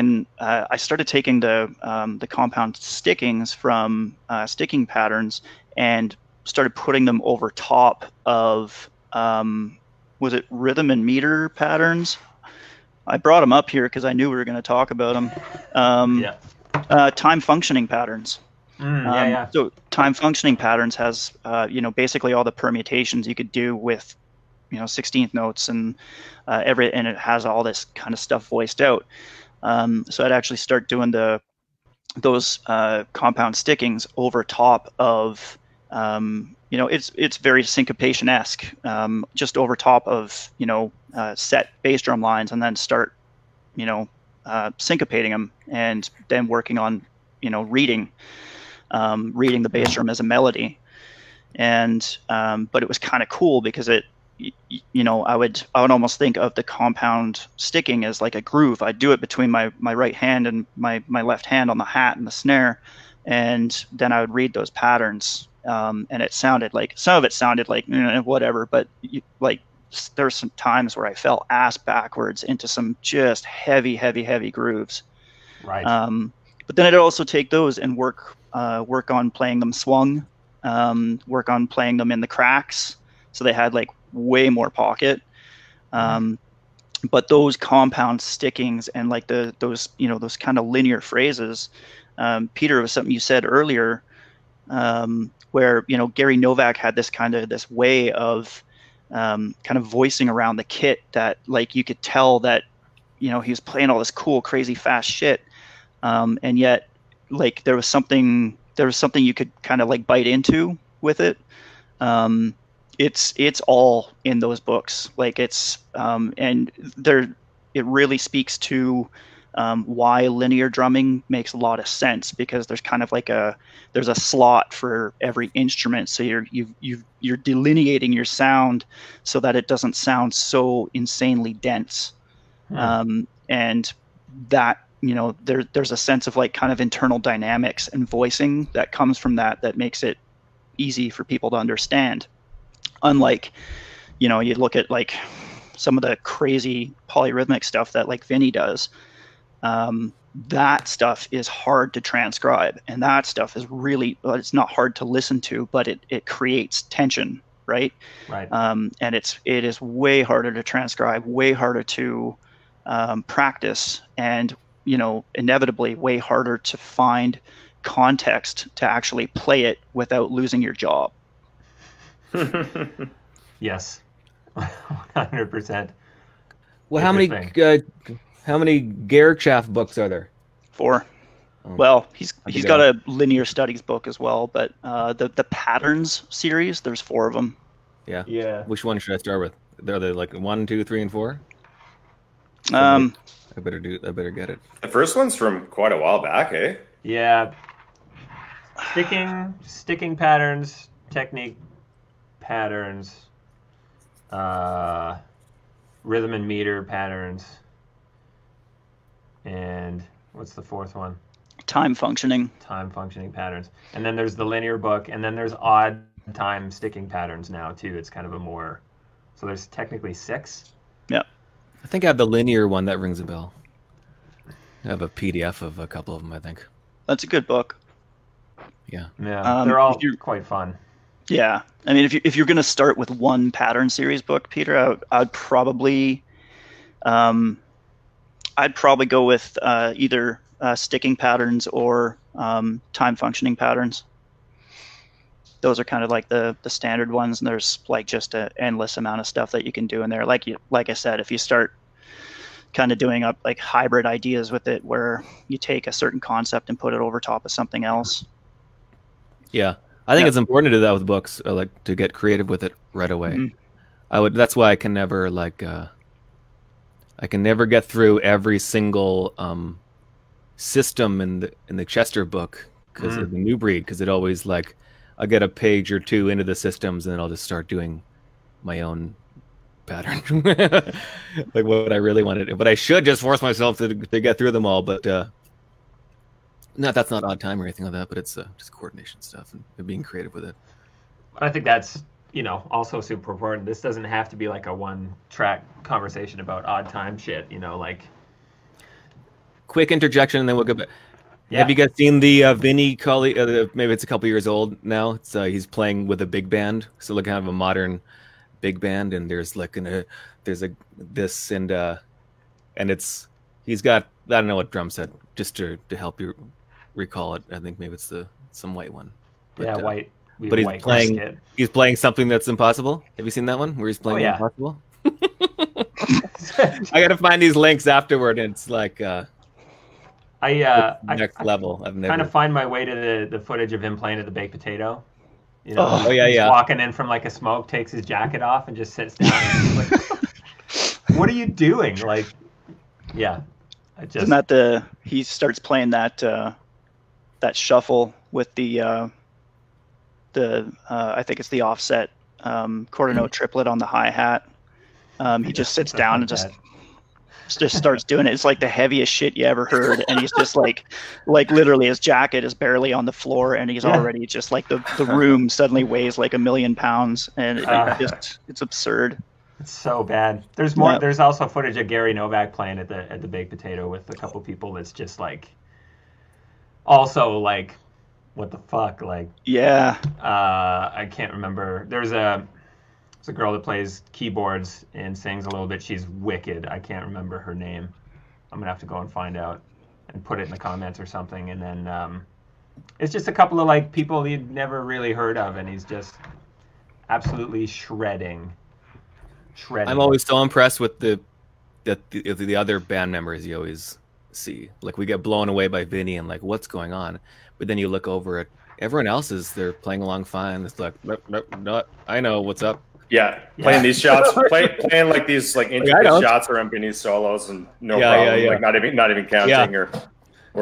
started taking the compound stickings from sticking patterns and started putting them over top of was it rhythm and meter patterns? I brought them up here because I knew we were going to talk about them. Time functioning patterns. So time functioning patterns has basically all the permutations you could do with 16th notes and and it has all this kind of stuff voiced out. So I'd actually start doing those compound stickings over top of it's very syncopation-esque, just over top of set bass drum lines, and then start syncopating them, and then working on reading the bass drum as a melody. And but it was kind of cool because I would almost think of the compound sticking as like a groove. I'd do it between my right hand and my left hand on the hat and the snare, and then I would read those patterns, and it sounded like, some of it sounded like whatever, but there's some times where I fell ass backwards into some just heavy grooves. right. But then I'd also take those and work on playing them swung, work on playing them in the cracks, so they had way more pocket. But those compound stickings and those kind of linear phrases, Peter, was something you said earlier, where Gary Novak had this way of kind of voicing around the kit that you could tell that he was playing all this cool, crazy, fast shit, and yet there was something you could kind of bite into with it. It's all in those books. And it really speaks to why linear drumming makes a lot of sense, because there's kind of there's a slot for every instrument, so you're delineating your sound so that it doesn't sound so insanely dense. And that there's a sense of kind of internal dynamics and voicing that comes from that makes it easy for people to understand. Unlike you look at some of the crazy polyrhythmic stuff that Vinny does, that stuff is hard to transcribe, and that stuff is really, well, it's not hard to listen to, but it creates tension, right? Right. And it is way harder to transcribe, way harder to practice, and inevitably way harder to find context to actually play it without losing your job. Yes. 100%. Well, how many Gerschaff books are there? 4. Oh. Well, he's got a linear studies book as well, but the Patterns series, there's 4 of them. Yeah. Yeah. Which one should I start with? Are they like 1, 2, 3, and 4? Um, I better get it. The first one's from quite a while back, eh? Yeah. Sticking patterns, technique patterns, rhythm and meter patterns, and what's the 4th one? time functioning. Time functioning patterns. And then there's the linear book, and then there's odd time sticking patterns now too. It's kind of a more, so there's technically 6. Yeah. I think I have the linear one. That rings a bell. I have a PDF of a couple of them, I think. That's a good book. Yeah. Yeah, they're all quite fun. Yeah, I mean, if you're going to start with one pattern series book, Peter, I'd probably go with either sticking patterns or time functioning patterns. Those are kind of like the standard ones, and there's like just an endless amount of stuff that you can do in there. Like I said, if you start kind of doing up like hybrid ideas with it, where you take a certain concept and put it over top of something else. Yeah. I think it's important to do that with books, like to get creative with it right away. Mm-hmm. That's why I can never get through every single system in the Chester book because of the New Breed, because it always I'll get a page or 2 into the systems and then I'll just start doing my own pattern, like what I really wanted. But I should just force myself to get through them all. But that's not odd time or anything like that, but it's just coordination stuff and being creative with it. I think that's, also super important. This doesn't have to be like a one-track conversation about odd time shit, Quick interjection, and then we'll go back. Yeah. Have you guys seen the Vinny Cully? Maybe it's a couple years old now. It's he's playing with a big band, so like kind of a modern big band, and there's it's he's got, I don't know what drum set, just to help you recall it. I think maybe it's some white one. But, white. But he's playing something that's impossible. Have you seen that one where he's playing impossible? I gotta find these links afterward, and it's like next level. I've never kind of find my way to the footage of him playing at the Baked Potato. He's yeah. walking in from like a smoke, takes his jacket off, and just sits down. And like, what are you doing? Like, yeah. Isn't that he starts playing that shuffle with the I think it's the offset quarter note triplet on the hi-hat. He just sits down and just starts doing it. It's like the heaviest shit you ever heard, and he's just like literally his jacket is barely on the floor, and he's already just like the room suddenly weighs like 1,000,000 pounds, and it's absurd. It's so bad. There's more. Yeah. There's also footage of Gary Novak playing at the Baked Potato with a couple people. That's just like, also like, what the fuck? Like, yeah. I can't remember. There's a girl that plays keyboards and sings a little bit. She's wicked. I can't remember her name. I'm gonna have to go and find out and put it in the comments or something. And then it's just a couple of like people you'd never really heard of, and he's just absolutely shredding. I'm always so impressed with the other band members you always see. Like, we get blown away by Vinny and like, what's going on? But then you look over at everyone else's, they're playing along fine. It's like, nope, I know what's up. Yeah, playing these shots, playing like these like intricate shots or these solos and no problem. Like not even counting or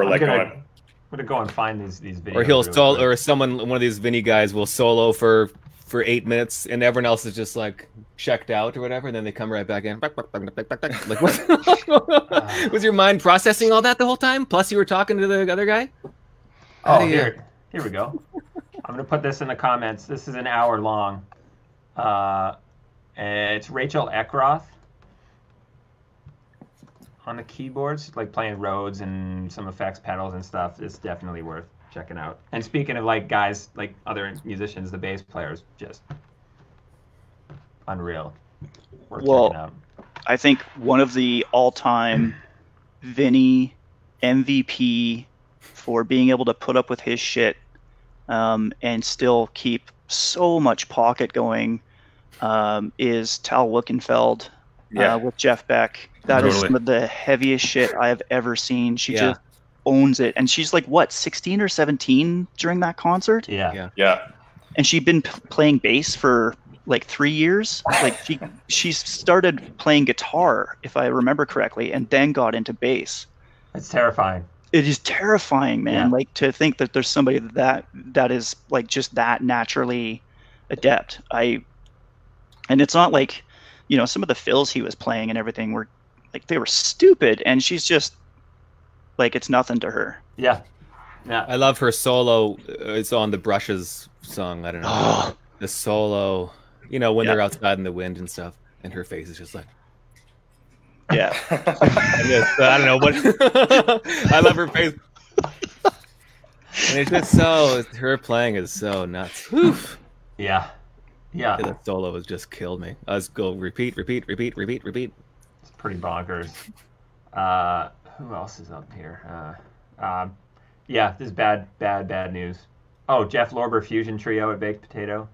like going. I'm gonna go and find these videos. Or he'll solo, or one of these Vinny guys will solo for 8 minutes, and everyone else is just like checked out or whatever, and then they come right back in. Like, what? Was your mind processing all that the whole time? Plus, you were talking to the other guy. Oh, here we go. I'm gonna put this in the comments. This is an hour long. It's Rachel Eckroth. on the keyboards, like playing Rhodes and some effects pedals and stuff, is definitely worth checking out. And speaking of like guys, like other musicians, the bass players, just unreal. Worth checking out. I think one of the all-time Vinny MVP for being able to put up with his shit and still keep so much pocket going is Tal Wickenfeld with Jeff Beck. That is some of the heaviest shit I have ever seen. She just owns it. And she's like, what, 16 or 17 during that concert? Yeah. And she'd been playing bass for like 3 years. Like she started playing guitar, if I remember correctly, and then got into bass. It's terrifying. It is terrifying, man. Like to think that there's somebody that is like just that naturally adept. And it's not like, you know, some of the fills he was playing and everything were like, they were stupid, and she's just like, it's nothing to her. Yeah. I love her solo. It's on the Brushes song. I don't know. The solo, you know, when they're outside in the wind and stuff, and her face is just like, yeah. I don't know what. I love her face. And it's just so, her playing is so nuts. Oof. Yeah. The solo has just killed me. Let's go repeat. It's pretty bonkers. Who else is up here? This is bad news. Oh, Jeff Lorber Fusion Trio at Baked Potato.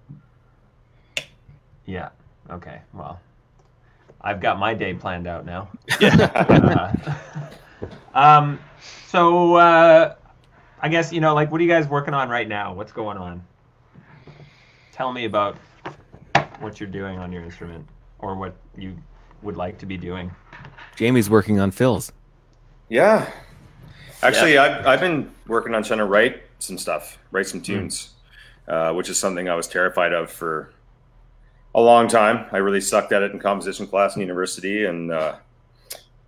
Yeah. Okay. Well, I've got my day planned out now. So I guess, you know, like, what are you guys working on right now? What's going on? Tell me about what you're doing on your instrument, or what you would like to be doing. Jamie's working on fills. Yeah. Actually, I've been working on trying to write some tunes, which is something I was terrified of for a long time. I really sucked at it in composition class in university.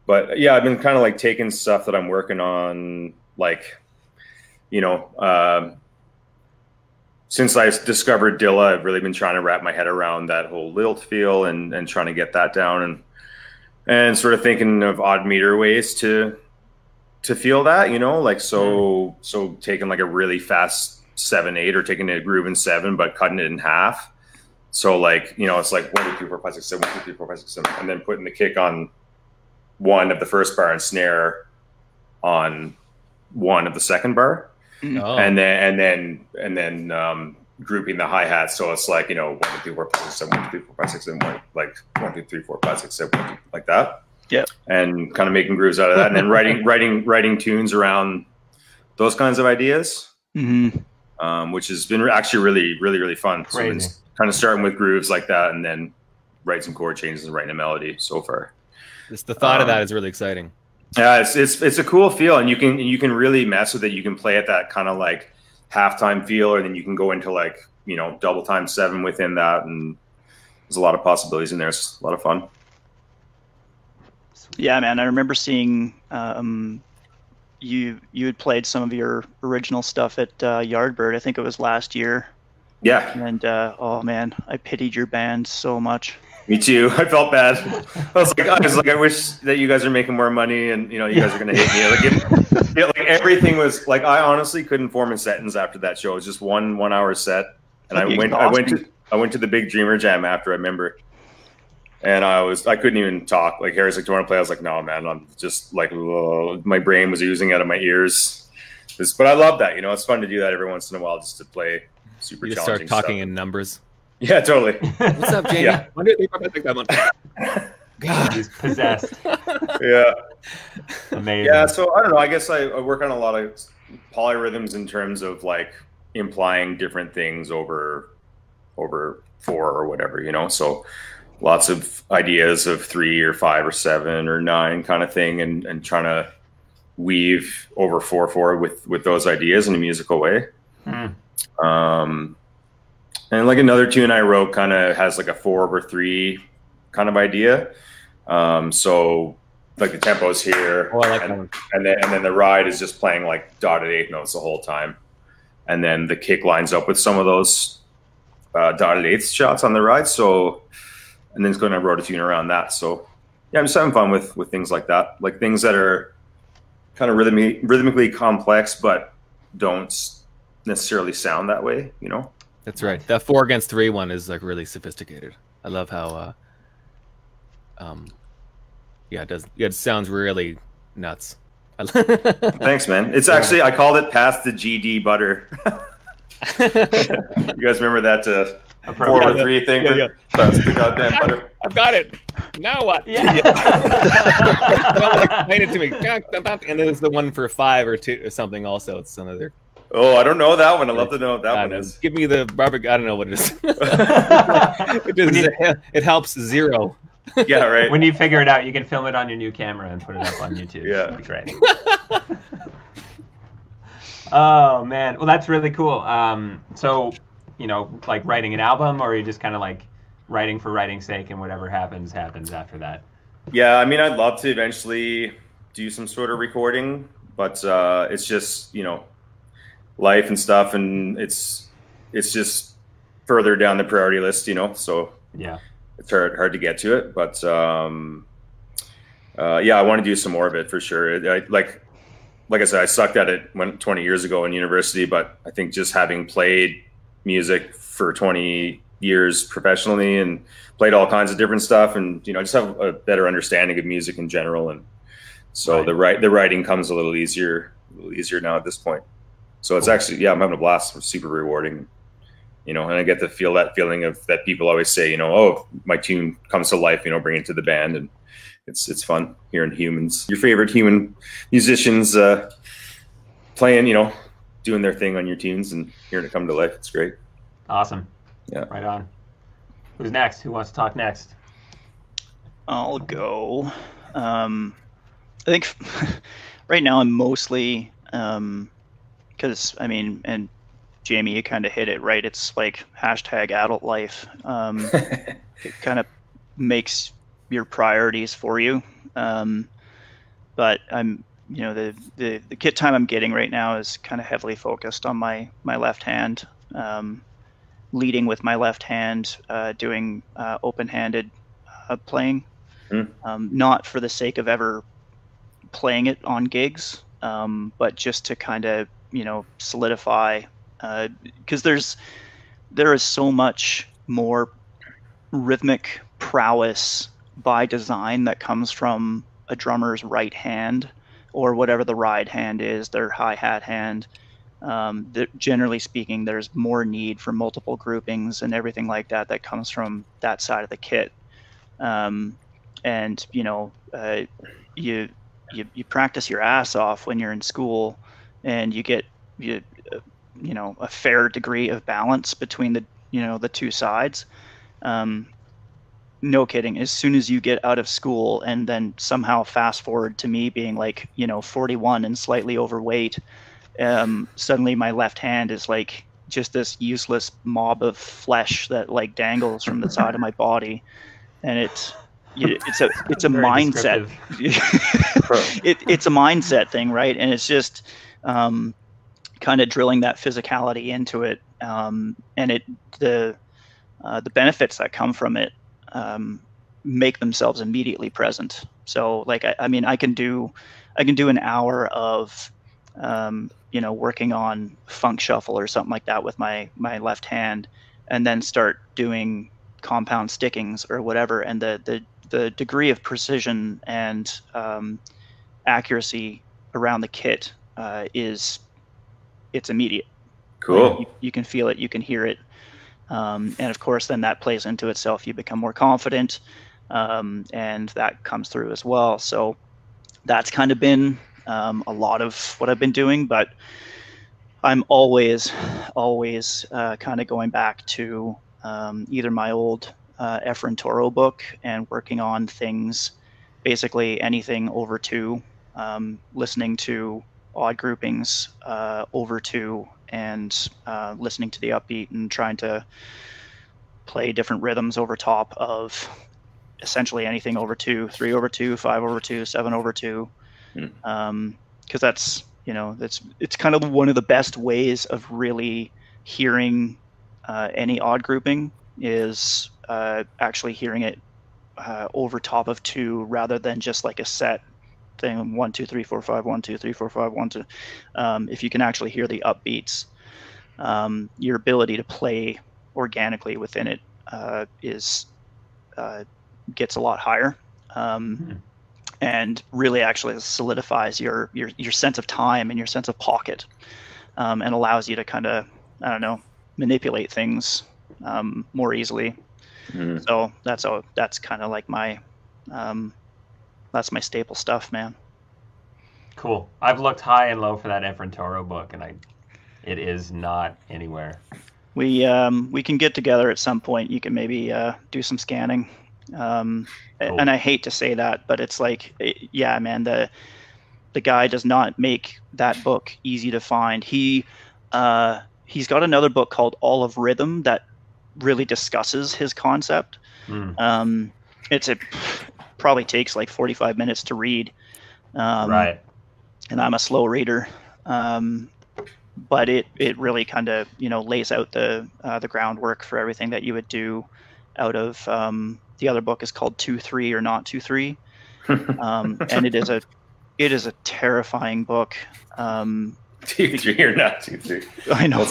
But yeah, I've been kind of like taking stuff that I'm working on, like, you know, since I discovered Dilla, I've really been trying to wrap my head around that whole lilt feel and trying to get that down and sort of thinking of odd meter ways to feel that, you know, like, so taking like a really fast 7/8 or taking a groove in 7, but cutting it in half. So like, you know, it's like 1, 2, 3, 4, 5, 6, 7, 1, 2, 3, 4, 5, 6, 7, and then putting the kick on 1 of the first bar and snare on 1 of the second bar. Oh. And then grouping the hi-hat, so it's like, you know, 1, 2, 3, 4, 5, 6, 7, 1, 2, 3, 4, 5, 6, 7, 1, like 1, 2, 3, 4, 5, 6, 7, 1, 2, like that. Yeah. And kind of making grooves out of that, and then writing tunes around those kinds of ideas, which has been actually really fun. Crazy. So kind of starting with grooves like that, and then write some chord changes and writing a melody so far. Just the thought of that is really exciting. Yeah, it's a cool feel, and you can really mess with it. You can play at that kind of like halftime feel, or then you can go into like, you know, double time 7 within that, and there's a lot of possibilities in there. It's a lot of fun. Yeah, man, I remember seeing you had played some of your original stuff at Yardbird. I think it was last year. Yeah. And oh man, I pitied your band so much. Me too. I felt bad. I was like, I wish that you guys are making more money, and you know, you guys are gonna hate me. Like, like everything was like, I honestly couldn't form a sentence after that show. It was just one hour set, and I went to the Big Dreamer Jam after. I remember, and I couldn't even talk. Like, Harry's like, "Do you want to play?" I was like, "No, man." I'm just like, my brain was oozing out of my ears. But I love that. You know, it's fun to do that every once in a while, just to play super you challenging start talking stuff. in numbers. Yeah, totally. What's up, Jamie? Yeah. 1, 2, 3, 4, 5, 6, 7, 1. God, he's possessed. Yeah. Amazing. Yeah, so I don't know. I guess I work on a lot of polyrhythms in terms of like implying different things over 4 or whatever, you know. So lots of ideas of 3 or 5 or 7 or 9 kind of thing, and trying to weave over 4/4 with those ideas in a musical way. And like another tune I wrote kind of has like a 4/3 kind of idea. So like the tempo's here, Oh, I like that one. and then the ride is just playing like dotted 8 notes the whole time, and then the kick lines up with some of those dotted 8th shots on the ride. So, and then it's going to wrote a tune around that. So yeah, I'm just having fun with things like that, like things that are kind of rhythmically complex, but don't necessarily sound that way, you know? That's right. That 4 against 3 one is like really sophisticated. I love how, yeah, it does. Yeah, it sounds really nuts. Thanks, man. It's actually, I called it past the GD butter. You guys remember that 4-3 thing? Yeah. That's the goddamn butter. I've got it. Now what? Yeah. Explain it to me. And then there's the one for 5 or 2 or something. Also, it's another. Oh, I don't know that one. I'd love to know what that one is. Give me the barbecue. I don't know what it is. It helps 0. Yeah, right. When you figure it out, you can film it on your new camera and put it up on YouTube. Yeah. That'd be great. Oh man, well that's really cool. So, you know, like writing an album, or are you just kind of like writing for writing's sake, and whatever happens after that? Yeah, I mean, I'd love to eventually do some sort of recording, but it's just, you know, life and stuff, and it's just further down the priority list, you know. So yeah, it's hard to get to it, but yeah, I want to do some more of it for sure. Like I said, I sucked at it 20 years ago in university, but I think just having played music for 20 years professionally and played all kinds of different stuff, and, you know, I just have a better understanding of music in general. And so right. the writing comes a little easier now at this point. So it's actually, yeah, I'm having a blast. It's super rewarding, you know, and I get to feel that feeling of that people always say, you know, oh, my tune comes to life, you know, bring it to the band. And it's fun hearing humans, your favorite human musicians playing, you know, doing their thing on your tunes and hearing it come to life. It's great. Awesome. Yeah. Right on. Who's next? Who wants to talk next? I'll go. I think right now I'm mostly because I mean, and Jamie, you kind of hit it right. It's like #adult life. It kind of makes your priorities for you. But I'm, you know, the kit time I'm getting right now is kind of heavily focused on my left hand, leading with my left hand, doing open-handed playing, not for the sake of ever playing it on gigs, but just to kind of, you know, solidify, because there is so much more rhythmic prowess by design that comes from a drummer's right hand, or whatever the ride hand is, their hi-hat hand. Generally speaking, there's more need for multiple groupings and everything like that comes from that side of the kit. And you know, you practice your ass off when you're in school, and you get you know, a fair degree of balance between the, you know, the two sides. No kidding. As soon as you get out of school and then somehow fast forward to me being like, you know, 41 and slightly overweight, suddenly my left hand is like just this useless mob of flesh that like dangles from the side of my body, and it's a mindset. It's a mindset thing, right? And it's just kind of drilling that physicality into it, and the benefits that come from it make themselves immediately present. So like, I mean, I can do an hour of, you know, working on funk shuffle or something like that with my left hand, and then start doing compound stickings or whatever. And the degree of precision and accuracy around the kit it's immediate. Cool. Like, you can feel it, you can hear it. And of course, then that plays into itself. You become more confident, and that comes through as well. So that's kind of been a lot of what I've been doing. But I'm always kind of going back to either my old Efren Toro book and working on things, basically anything over 2, listening to odd groupings over 2, and listening to the upbeat and trying to play different rhythms over top of essentially anything over 2, 3 over 2, 5 over 2, 7 over 2. Because that's, you know, it's kind of one of the best ways of really hearing any odd grouping is actually hearing it over top of 2 rather than just like a set thing, 1 2 3 4 5 1 2 3 4 5 1 2. If you can actually hear the upbeats, your ability to play organically within it gets a lot higher, and really actually solidifies your sense of time and your sense of pocket, and allows you to kind of, I don't know, manipulate things more easily. So that's kind of like my that's my staple stuff, man. Cool. I've looked high and low for that Efrentoro book, and it is not anywhere. We can get together at some point. You can maybe do some scanning. Cool. And I hate to say that, but it's like, yeah, man, the guy does not make that book easy to find. He's got another book called All of Rhythm that really discusses his concept. It probably takes like 45 minutes to read. Right. And I'm a slow reader. But it really kind of, lays out the groundwork for everything that you would do out of, the other book is called 2-3 or Not 2-3. And it is a terrifying book. 2-3 or Not 2-3. I know.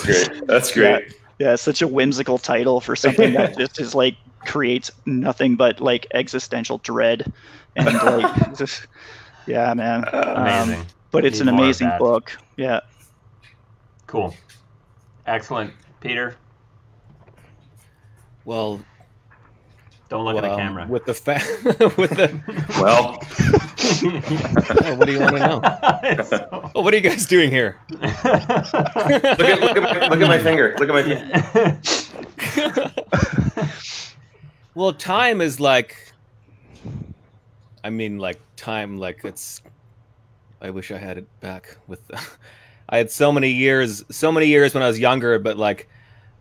That's great. Yeah, it's such a whimsical title for something that just is like creates nothing but like existential dread. And like, just, yeah, man. Amazing. But it's an amazing book. Yeah. Cool. Excellent. Peter? Well, don't look at the camera. With the well, what do you want to know? Oh, what are you guys doing here? look at my finger. Look at my finger. Well, time is like, I mean, like time, like it's. I wish I had it back with. I had so many years when I was younger, but like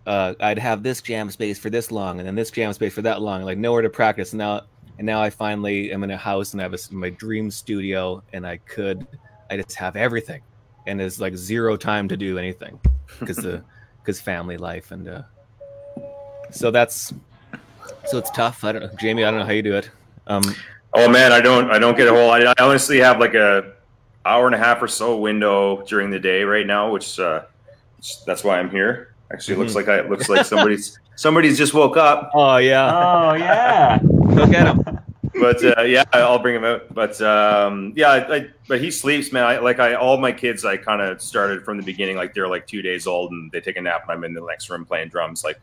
I'd have this jam space for this long and then this jam space for that long, like nowhere to practice. And now I finally am in a house and I have my dream studio, and I just have everything, and there's like zero time to do anything because family life, and so it's tough. I don't know, Jamie, I don't know how you do it. Oh man, I don't get a whole. I honestly have like a hour and a half or so window during the day right now, which that's why I'm here. Actually, it looks like somebody's just woke up. Oh yeah. Oh yeah. Go get him. But yeah, I'll bring him out. But yeah, but he sleeps, man. All my kids, I kind of started from the beginning. Like they're like 2 days old, and they take a nap, and I'm in the next room playing drums, like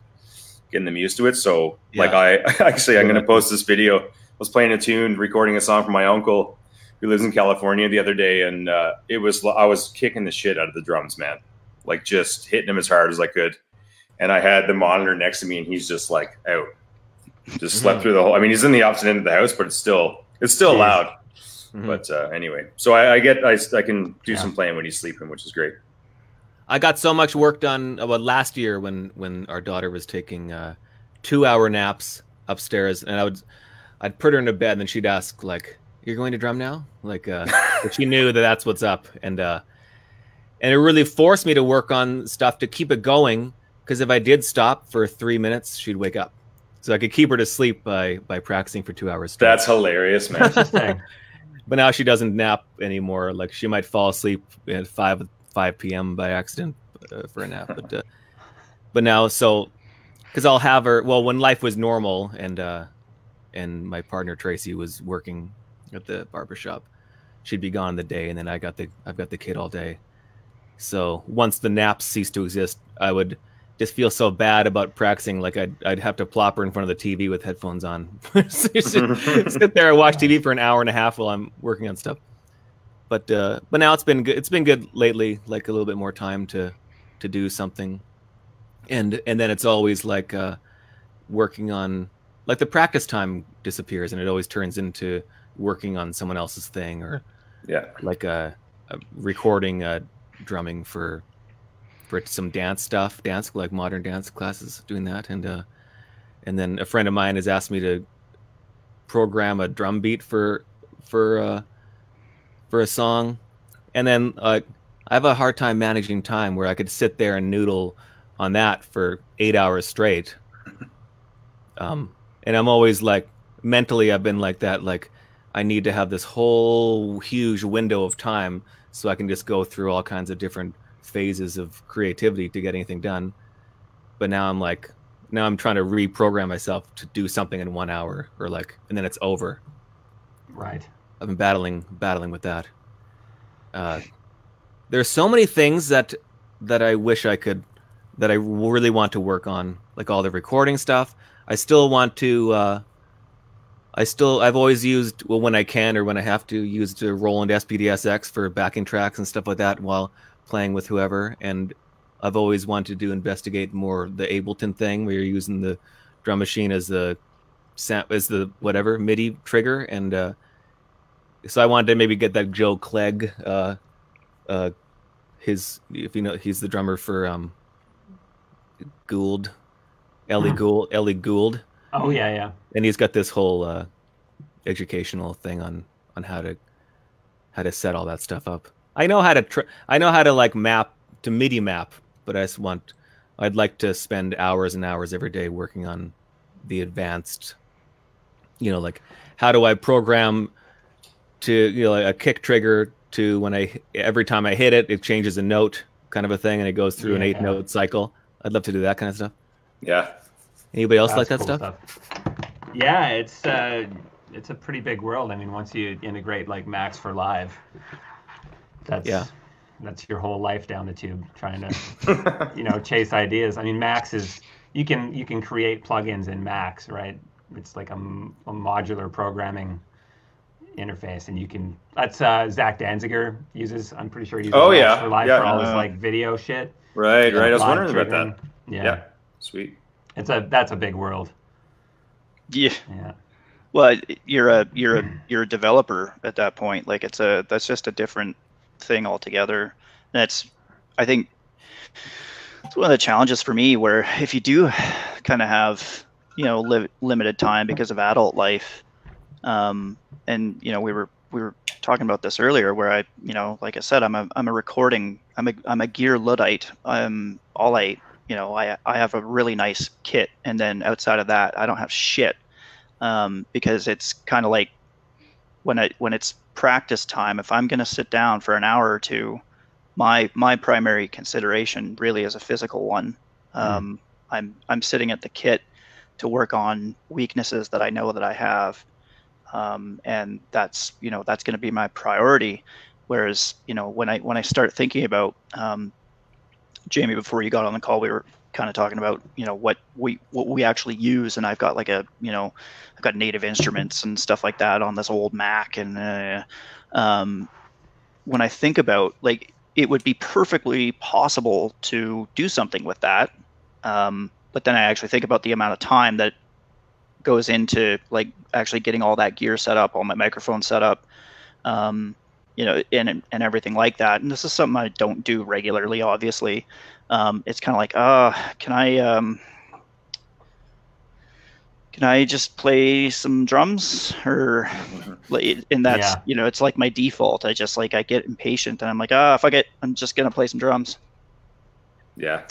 getting them used to it. So yeah. like I'm gonna post this video. I was playing a tune, recording a song for my uncle who lives in California the other day, and I was kicking the shit out of the drums, man. Like just hitting him as hard as I could. And I had the monitor next to me, and he's just like out. Just slept through the whole. I mean, he's in the opposite end of the house, but it's still loud. But anyway, so I can do some playing when he's sleeping, which is great. I got so much work done last year when our daughter was taking 2-hour naps upstairs, and I'd put her into bed, and then she'd ask like, "You're going to drum now?" Like, but she knew that's what's up, and it really forced me to work on stuff to keep it going. Because if I did stop for 3 minutes, she'd wake up. So I could keep her to sleep by practicing for 2 hours straight. That's hilarious, man. But now she doesn't nap anymore. Like she might fall asleep at 5 p.m. by accident for a nap. But now, so because I'll have her. Well, when life was normal and my partner Tracy was working at the barbershop, she'd be gone the day, and then I've got the kid all day. So once the naps ceased to exist, I would just feel so bad about practicing. Like I'd have to plop her in front of the TV with headphones on. Sit there and watch TV for an hour and a half while I'm working on stuff. But now it's been good. It's been good lately, like a little bit more time to do something. And then it's always like working on, like the practice time disappears and it always turns into working on someone else's thing, or like a recording drumming for some dance like modern dance classes, doing that. And then a friend of mine has asked me to program a drum beat for a song, and then I have a hard time managing time where I could sit there and noodle on that for 8 hours straight. And I'm always like, mentally I've been like that. Like I need to have this whole huge window of time so I can just go through all kinds of different phases of creativity to get anything done. But now I'm trying to reprogram myself to do something in 1 hour or like, and then it's over. Right. I've been battling with that. There's so many things that I wish I could, that I really want to work on, like all the recording stuff. I still want to, I've always used, well, when I can or when I have to, use the Roland SPDSX for backing tracks and stuff like that while playing with whoever. And I've always wanted to investigate more the Ableton thing where you're using the drum machine as the whatever MIDI trigger. And so I wanted to maybe get that Joe Clegg, if you know, he's the drummer for Gould, Ellie Gould. Oh yeah. And he's got this whole educational thing on how to set all that stuff up. I know how to like map to MIDI map, but I'd like to spend hours and hours every day working on the advanced, you know, like how do I program to, you know, a kick trigger to every time I hit it, it changes a note kind of a thing, and it goes through an 8-note cycle. I'd love to do that kind of stuff. Yeah. Anybody else like that cool stuff? Yeah, it's a pretty big world. I mean, once you integrate like Max for Live, that's your whole life down the tube trying to, you know, chase ideas. I mean, Max is, you can create plugins in Max, right? It's like a modular programming interface, and that's Zach Danziger uses. I'm pretty sure he uses Max for Live for all his like video shit. Right. I was wondering about that. Yeah. Sweet. That's a big world. Yeah. Yeah. Well, you're a developer at that point. Like that's just a different thing altogether. I think it's one of the challenges for me, where if you do kind of have, you know, limited time because of adult life, and you know, we were talking about this earlier, where I, you know, like I said, I'm a gear Luddite. You know, I have a really nice kit, and then outside of that, I don't have shit, because it's kind of like when it's practice time. If I'm going to sit down for an hour or two, my primary consideration really is a physical one. I'm sitting at the kit to work on weaknesses that I know that I have, and that's, you know, that's going to be my priority. Whereas, you know, when I start thinking about, Jamie, before you got on the call, we were kind of talking about, you know, what we actually use, and I've got like I've got native instruments and stuff like that on this old Mac, and when I think about, like, it would be perfectly possible to do something with that, but then I actually think about the amount of time that goes into like actually getting all that gear set up, all my microphone set up, you know, and everything like that. And this is something I don't do regularly, obviously. It's kind of like, can I just play some drums? Or, and that's, you know, it's like my default. I get impatient, and I'm like, fuck it, I'm just gonna play some drums. Yeah.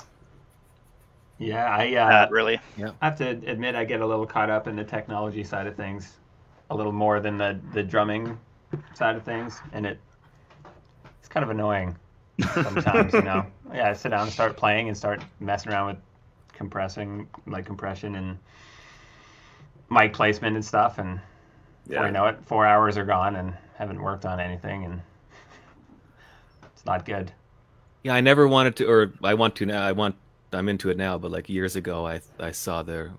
Yeah, I have to admit, I get a little caught up in the technology side of things, a little more than the drumming side of things, and it's kind of annoying sometimes. You know, I sit down and start playing and start messing around with compression and mic placement and stuff, and before you know it, 4 hours are gone and haven't worked on anything, and it's not good. Yeah, I never wanted to, or I want to now. I'm into it now, but like years ago, I saw the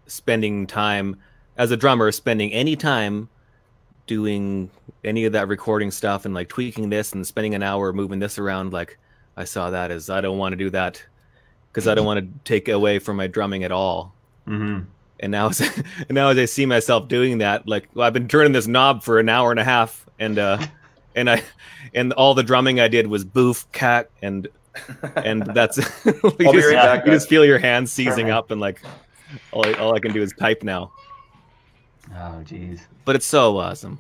spending time as a drummer, spending any time doing any of that recording stuff and like tweaking this and spending an hour moving this around. Like I saw that as, I don't want to do that because I don't want to take away from my drumming at all. Mm-hmm. And now as I see myself doing that, like, well, I've been turning this knob for an hour and a half, and all the drumming I did was boof, cat, and that's you just feel your hands seizing up, and like all I can do is type now. Oh geez. But it's so awesome.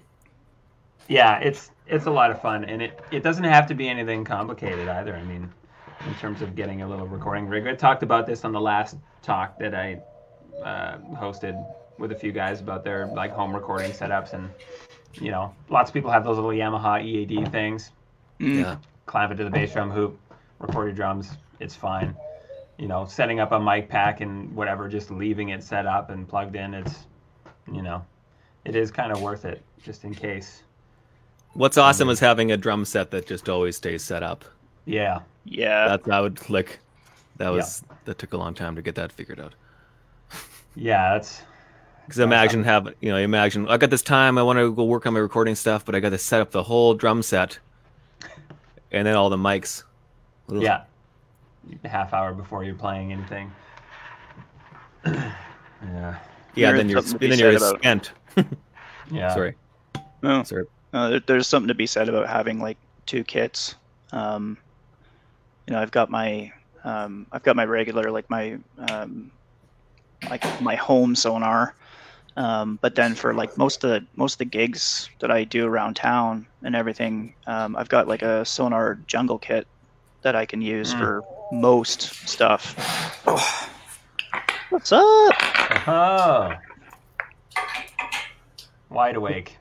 Yeah, it's a lot of fun, and it doesn't have to be anything complicated either. I mean, in terms of getting a little recording rig. I talked about this on the last talk that I hosted with a few guys about their like home recording setups, and you know, lots of people have those little Yamaha EAD things. Yeah. Clamp it to the bass drum hoop, record your drums. It's fine. You know, setting up a mic pack and whatever, just leaving it set up and plugged in. It's, you know, it is kind of worth it just in case. What's awesome is having a drum set that just always stays set up. Yeah. Yeah. That took a long time to get that figured out. Yeah, that's. Because imagine I got this time, I want to go work on my recording stuff, but I got to set up the whole drum set, and then all the mics. Ugh. Yeah. A half hour before you're playing anything. Yeah. Yeah, then you're spent. Yeah. Sorry. No. Sorry. There's something to be said about having like two kits. You know, I've got my regular, like my home sonar. But then for like most of the gigs that I do around town and everything, I've got like a sonar jungle kit that I can use for most stuff. Oh. What's up? Oh. Wide awake.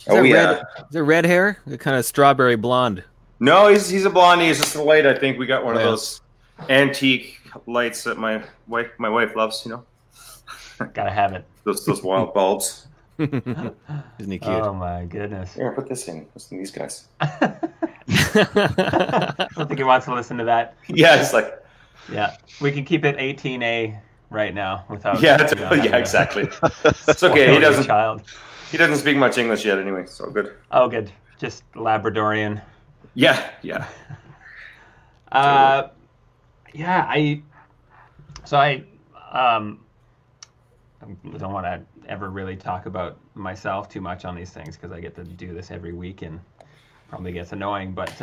Oh yeah. Is there red hair? The kind of strawberry blonde. No, he's a blondie. He's just a light. I think we got one of those antique lights that my wife loves. You know. Gotta have it. Those wild bulbs. Isn't he cute? Oh my goodness. Here, put this in. Listen to these guys. I don't think he wants to listen to that. Yeah, it's like. Yeah, we can keep it 18A right now without. Yeah, exactly. It's okay. He doesn't. Child. He doesn't speak much English yet, anyway. So good. Oh, good. Just Labradorian. Yeah. Yeah. I don't want to ever really talk about myself too much on these things because I get to do this every week and probably gets annoying. But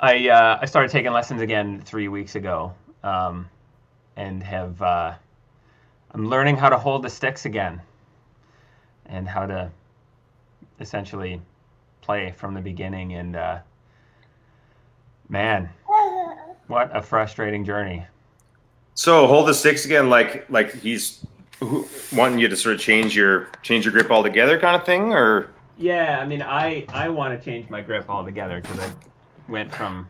I started taking lessons again 3 weeks ago, and have I'm learning how to hold the sticks again and how to essentially play from the beginning. And man, what a frustrating journey. So hold the sticks again, like he's wanting you to sort of change your grip altogether, kind of thing, or? Yeah, I mean, I want to change my grip altogether because I went from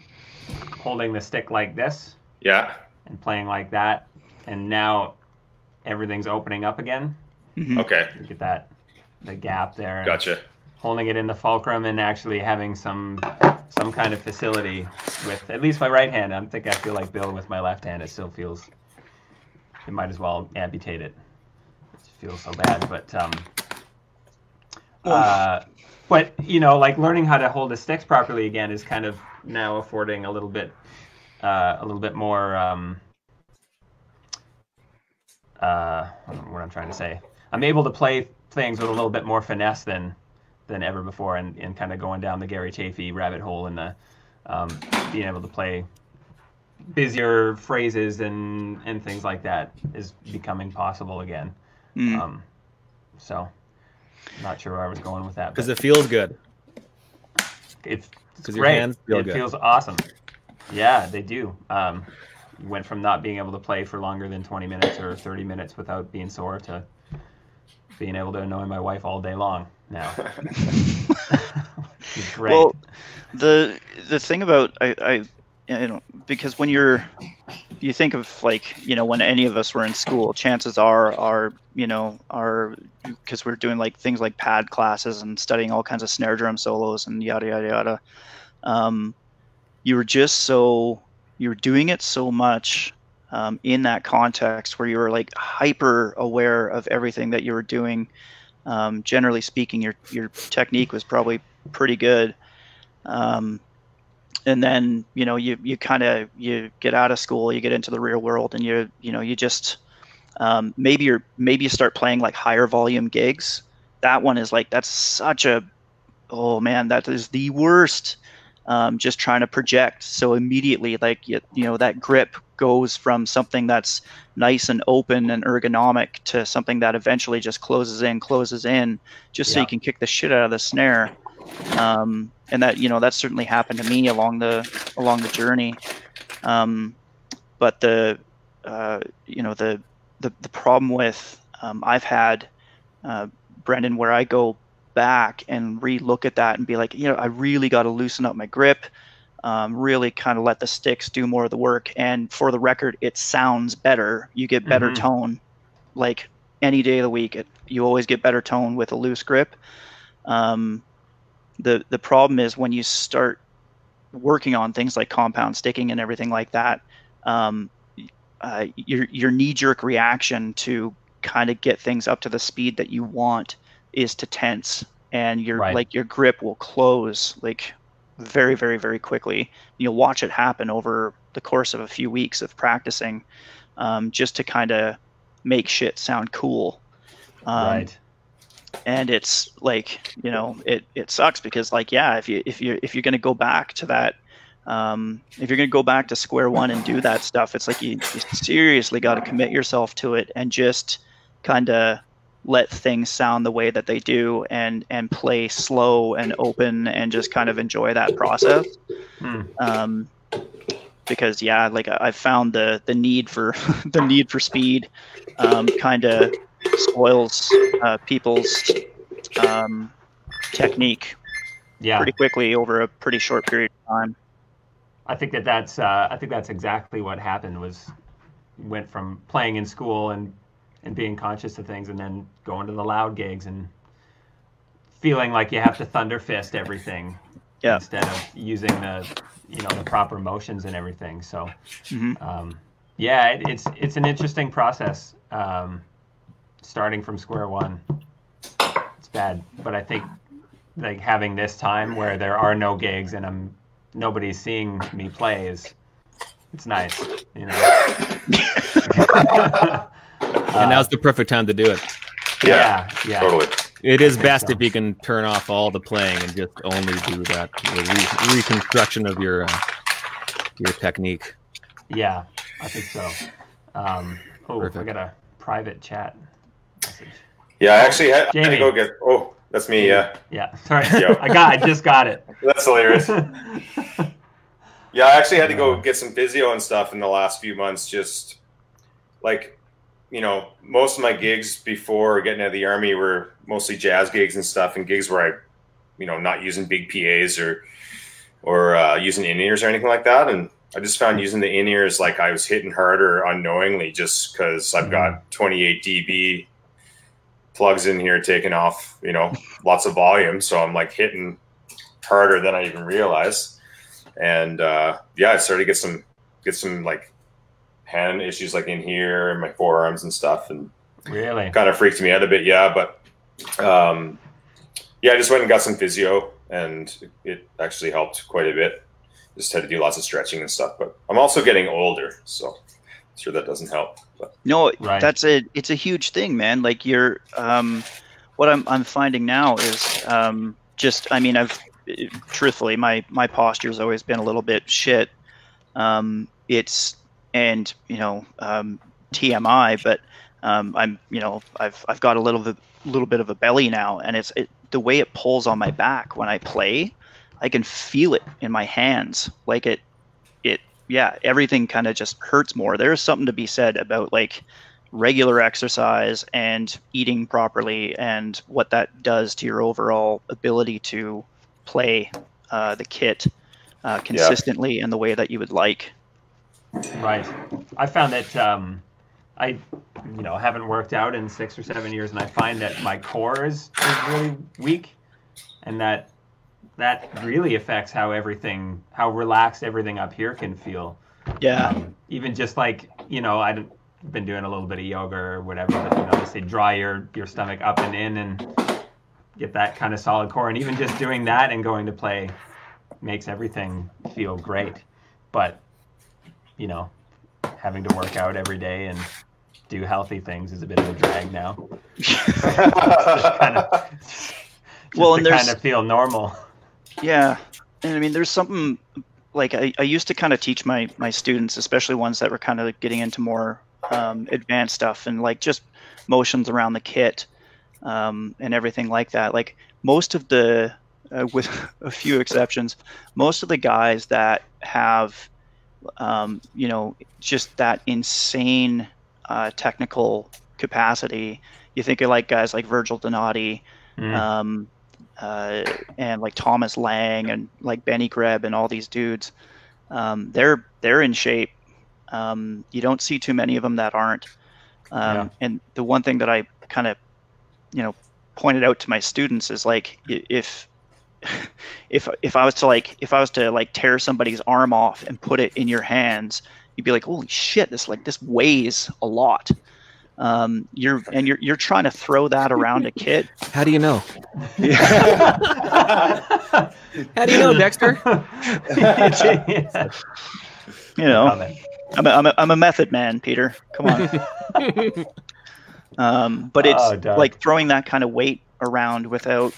holding the stick like this, and playing like that, and now everything's opening up again. Mm-hmm. Okay. Look at the gap there. Gotcha. Holding it in the fulcrum and actually having some kind of facility with at least my right hand. I feel like Bill with my left hand. It still feels. You might as well amputate it. It feels so bad, but you know, like learning how to hold the sticks properly again is kind of now affording a little bit more. What I'm trying to say. I'm able to play things with a little bit more finesse than ever before, and kind of going down the Gary Chafee rabbit hole and the being able to play busier phrases and things like that is becoming possible again. So I'm not sure where I was going with that. Because it feels good. It's great. Your hands feel good. It feels awesome. Yeah, they do. Went from not being able to play for longer than 20 minutes or 30 minutes without being sore to being able to annoy my wife all day long now. It's great. Well, the thing about I you know, because when you think of, like, you know, when any of us were in school, chances are because we're doing like things like pad classes and studying all kinds of snare drum solos and yada yada yada. You were doing it so much in that context where you were like hyper aware of everything that you were doing. Generally speaking, your technique was probably pretty good. And then, you know, you get out of school, you get into the real world, and you just maybe you start playing like higher volume gigs. That one is like, that's such a, oh man, that is the worst. Just trying to project. So immediately, like, you know, that grip goes from something that's nice and open and ergonomic to something that eventually just closes in, just so you can kick the shit out of the snare. And that, you know, that certainly happened to me along the journey. But the problem with I've had, Brendan, where I go back and re-look at that and be like, I really got to loosen up my grip, really kind of let the sticks do more of the work. And for the record, it sounds better. You get better tone, like any day of the week. You always get better tone with a loose grip. The problem is when you start working on things like compound sticking and everything like that, your knee-jerk reaction to kind of get things up to the speed that you want is to tense, and your grip will close like very, very, very quickly. You'll watch it happen over the course of a few weeks of practicing, just to kind of make shit sound cool. Right. And it's like, it sucks because like, yeah, if you're going to go back to that, if you're going to go back to square one and do that stuff, it's like you seriously got to commit yourself to it and just kind of let things sound the way that they do, and play slow and open and just kind of enjoy that process. Because yeah, like I've found the need for the need for speed kind of spoils people's technique pretty quickly over a pretty short period of time. I think that's exactly what happened. Went from playing in school and being conscious of things, and then going to the loud gigs and feeling like you have to thunder fist everything instead of using the proper motions and everything. So it's an interesting process, starting from square one. It's bad, but I think like having this time where there are no gigs and nobody's seeing me play it's nice, And now's the perfect time to do it. Yeah, Totally. It is best if you can turn off all the playing and just only do that reconstruction of your technique. Yeah, I think so. Perfect. I got a private chat message. Yeah, I actually had Jamie. to go get. Oh, that's me. Yeah. Yeah. Sorry, Yo. I just got it. That's hilarious. Yeah, I actually had to go get some physio and stuff in the last few months. Just like, most of my gigs before getting out of the army were mostly jazz gigs and stuff, and gigs where I, not using big PAs or using in-ears or anything like that. And I just found using the in-ears, like I was hitting harder unknowingly just because I've got 28 dB plugs in here taking off, lots of volume. So I'm like hitting harder than I even realized. And I started to get some like hand issues like in here and my forearms and stuff, and really kind of freaked me out a bit. Yeah, but I just went and got some physio, and it actually helped quite a bit. Just had to do lots of stretching and stuff. But I'm also getting older, so I'm sure that doesn't help. But. No, it's a huge thing, man. Like you're, what I'm finding now is I've truthfully my posture's always been a little bit shit. TMI, but I've got a little bit of a belly now, and the way it pulls on my back when I play, I can feel it in my hands. Like everything kind of just hurts more. There's something to be said about like regular exercise and eating properly and what that does to your overall ability to play the kit consistently in the way that you would like. Right. I found that I haven't worked out in 6 or 7 years, and I find that my core is really weak, and that really affects how relaxed everything up here can feel. Yeah. Even just like, I've been doing a little bit of yoga or whatever, but they say draw your stomach up and in and get that kind of solid core, and even just doing that and going to play makes everything feel great. But having to work out every day and do healthy things is a bit of a drag now. just kind of feel normal. Yeah. And I mean, there's something like I used to kind of teach my students, especially ones that were kind of getting into more advanced stuff and like just motions around the kit and everything like that. Like most of the, with a few exceptions, most of the guys that have just that insane technical capacity. You think of like guys like Virgil Donati, and like Thomas Lang and like Benny Greb and all these dudes. They're in shape. You don't see too many of them that aren't. And the one thing that I kind of, pointed out to my students is like, if I was to tear somebody's arm off and put it in your hands, you'd be like, holy shit, this weighs a lot. You're trying to throw that around a kit. How do you know? How do you know, Dexter? I'm a method man, Peter. Come on. But it's like throwing that kind of weight around without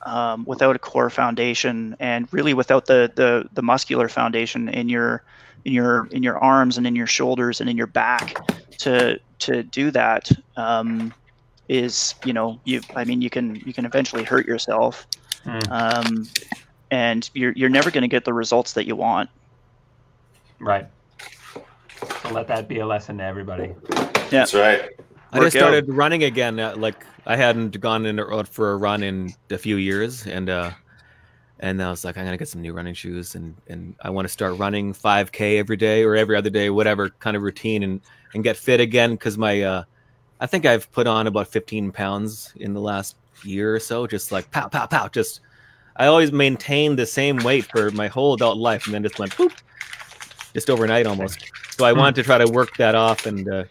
a core foundation, and really without the muscular foundation in your arms and in your shoulders and in your back to do that, is you can eventually hurt yourself, and you're never going to get the results that you want. Right. So let that be a lesson to everybody. Yeah, that's right. I just started running again. Like I hadn't gone for a run in a few years, and I was like, I'm gonna get some new running shoes, and I want to start running 5K every day or every other day, whatever kind of routine, and get fit again, because my I think I've put on about 15 pounds in the last year or so, just like pow pow pow. Just I always maintained the same weight for my whole adult life, and then just went poop, just overnight almost. So I wanted to try to work that off, and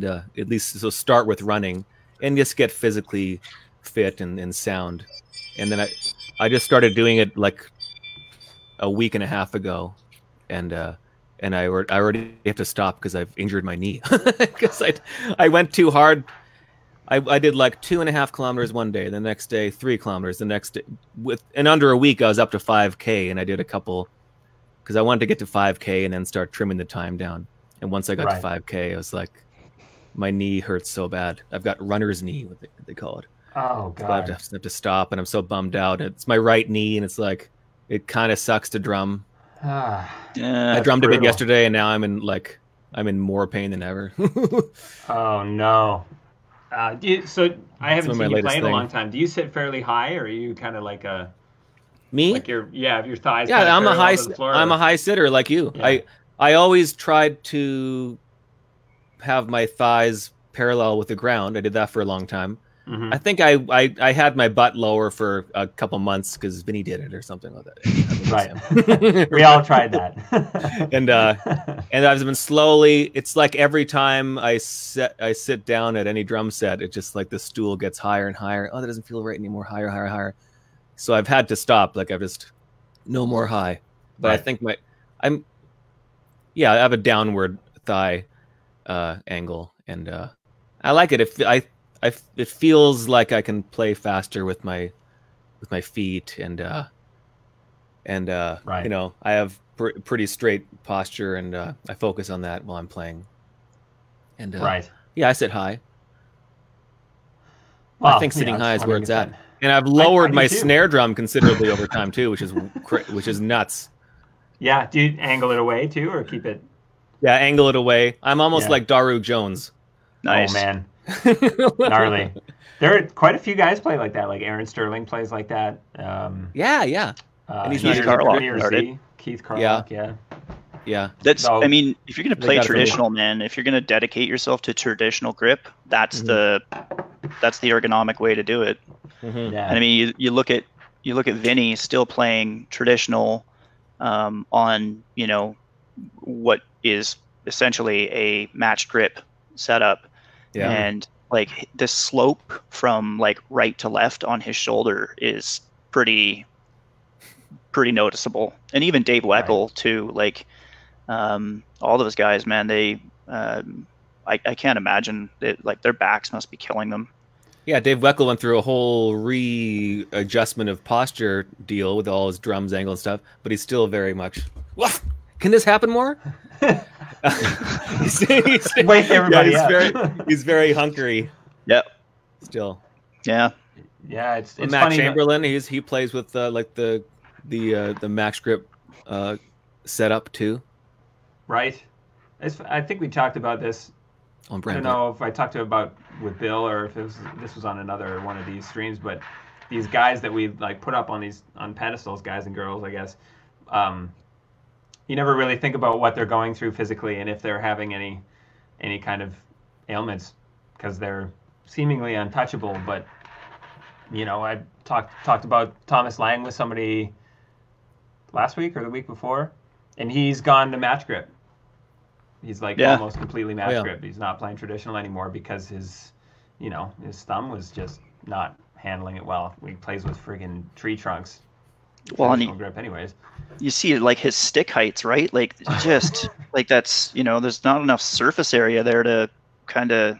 at least start with running and just get physically fit and sound. And then I just started doing it like a week and a half ago, and I already have to stop because I've injured my knee because I went too hard. I did like 2.5 kilometers one day, the next day 3 kilometers, the next day in under a week I was up to 5K, and I did a couple because I wanted to get to 5K and then start trimming the time down. And once I got to 5K, I was like, my knee hurts so bad. I've got runner's knee, what they call it. Oh, God. So I have to stop, and I'm so bummed out. It's my right knee, and it's like, it kind of sucks to drum. Yeah, I drummed a bit yesterday, and now I'm in more pain than ever. Oh, no. So I haven't seen you play in a long time. Do you sit fairly high, or are you kind of like a... Me? Like your thighs. Yeah, I'm a high sitter like you. Yeah. I always tried to have my thighs parallel with the ground. I did that for a long time. Mm-hmm. I think I had my butt lower for a couple months because Vinny did it or something like that. Right. We all tried that. and I've been slowly. It's like every time I sit down at any drum set, it's just like the stool gets higher and higher. Oh, that doesn't feel right anymore. Higher, higher, higher. So I've had to stop. Like I've just no more high. But right. I think I have a downward thigh angle, and I like it. It feels like I can play faster with my feet, and right. I have pretty straight posture, and I focus on that while I'm playing. And right. Yeah, I sit high. Well, I think sitting high is where it's at. And I've lowered my snare drum considerably over time too, which is nuts. Yeah. Do you angle it away too, or keep it? Yeah, angle it away. I'm almost like Daru Jones. Nice. Oh man, gnarly. There are quite a few guys play like that. Like Aaron Sterling plays like that. Yeah. And he's Keith Carlock. Keith Carlock. Yeah. That's. I mean, if you're gonna play traditional, man, if you're gonna dedicate yourself to traditional grip, that's the ergonomic way to do it. Mm-hmm. Yeah. And I mean, you look at Vinny still playing traditional, on what is essentially a matched grip setup, and like the slope from like right to left on his shoulder is pretty noticeable. And even Dave Weckl too. Like, all those guys, man, they I can't imagine that, like, their backs must be killing them. Yeah, Dave Weckl went through a whole readjustment of posture deal with all his drums angle and stuff, but he's still very much, what? Can this happen more? Wake everybody up. He's very hunkery. Yep. Still. Yeah. Yeah, it's Matt funny. Chamberlain, he plays with like the max grip setup too. Right. I think we talked about this On I brand. don't know if I talked to about with Bill or if this was on another one of these streams, but these guys that we like put up on pedestals, guys and girls, I guess. You never really think about what they're going through physically and if they're having any kind of ailments because they're seemingly untouchable. But I talked about Thomas Lang with somebody last week or the week before, and he's gone to match grip. He's like almost completely match grip. He's not playing traditional anymore because his thumb was just not handling it well. He plays with friggin' tree trunks. Well, and grip anyways. You see like his stick heights, right? Like just like that's, there's not enough surface area there to kind of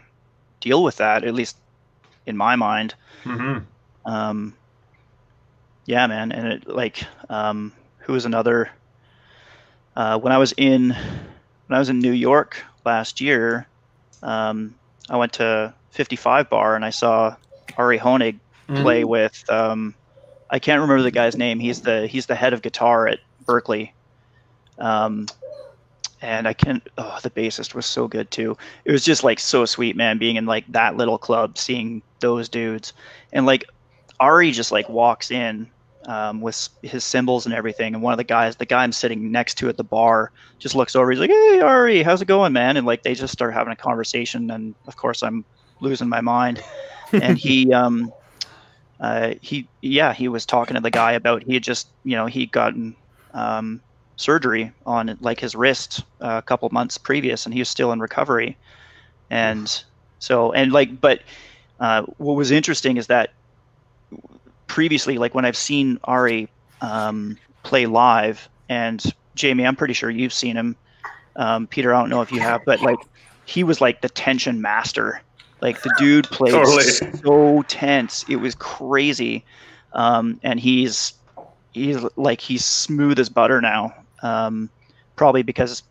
deal with that, at least in my mind. Mm-hmm. Yeah, man. And it who was another, when I was in New York last year, I went to 55 Bar and I saw Ari Honig play with, I can't remember the guy's name. He's the head of guitar at Berkeley. And the bassist was so good too. It was just like so sweet, man, being in like that little club, seeing those dudes. And like Ari just like walks in with his cymbals and everything. And one of the guy I'm sitting next to at the bar just looks over. He's like, "Hey, Ari, how's it going, man?" And like they just start having a conversation. And of course I'm losing my mind. And he was talking to the guy about he had just he'd gotten surgery on like his wrist a couple months previous, and he was still in recovery. And so but what was interesting is that previously, like when I've seen Ari play live, and Jamie, I'm pretty sure you've seen him. Peter, I don't know if you have, but like he was like the tension master. Like the dude played so tense, it was crazy. And he's smooth as butter now. Probably because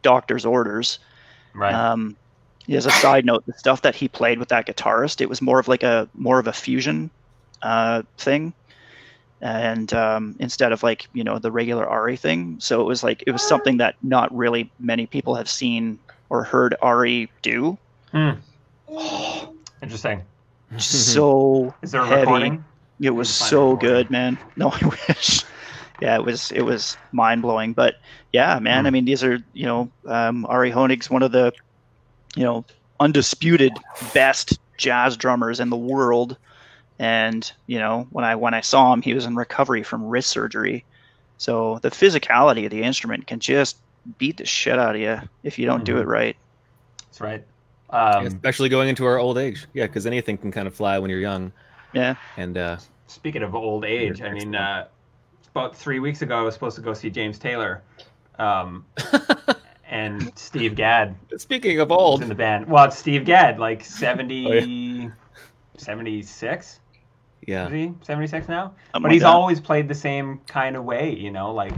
doctor's orders. Right. As a side note, the stuff that he played with that guitarist, it was more of a fusion thing, and instead of like the regular Ari thing. So it was something that not really many people have seen or heard Ari do. Interesting. So is there a heavy. recording? It was so good, man. No, I wish. Yeah, it was mind blowing. But yeah, man. I mean, these are Ari Honig's one of the undisputed best jazz drummers in the world. And when I saw him, he was in recovery from wrist surgery. So the physicality of the instrument can just beat the shit out of you if you don't do it right. That's right. Especially going into our old age. Yeah, because anything can kind of fly when you're young. Yeah. And speaking of old age, I mean, about 3 weeks ago, I was supposed to go see James Taylor, and Steve Gadd. Speaking of old, was in the band. Well, it's Steve Gadd, like 70, 76. Yeah. Is he 76 now? Something but he's like that. always played the same kind of way, like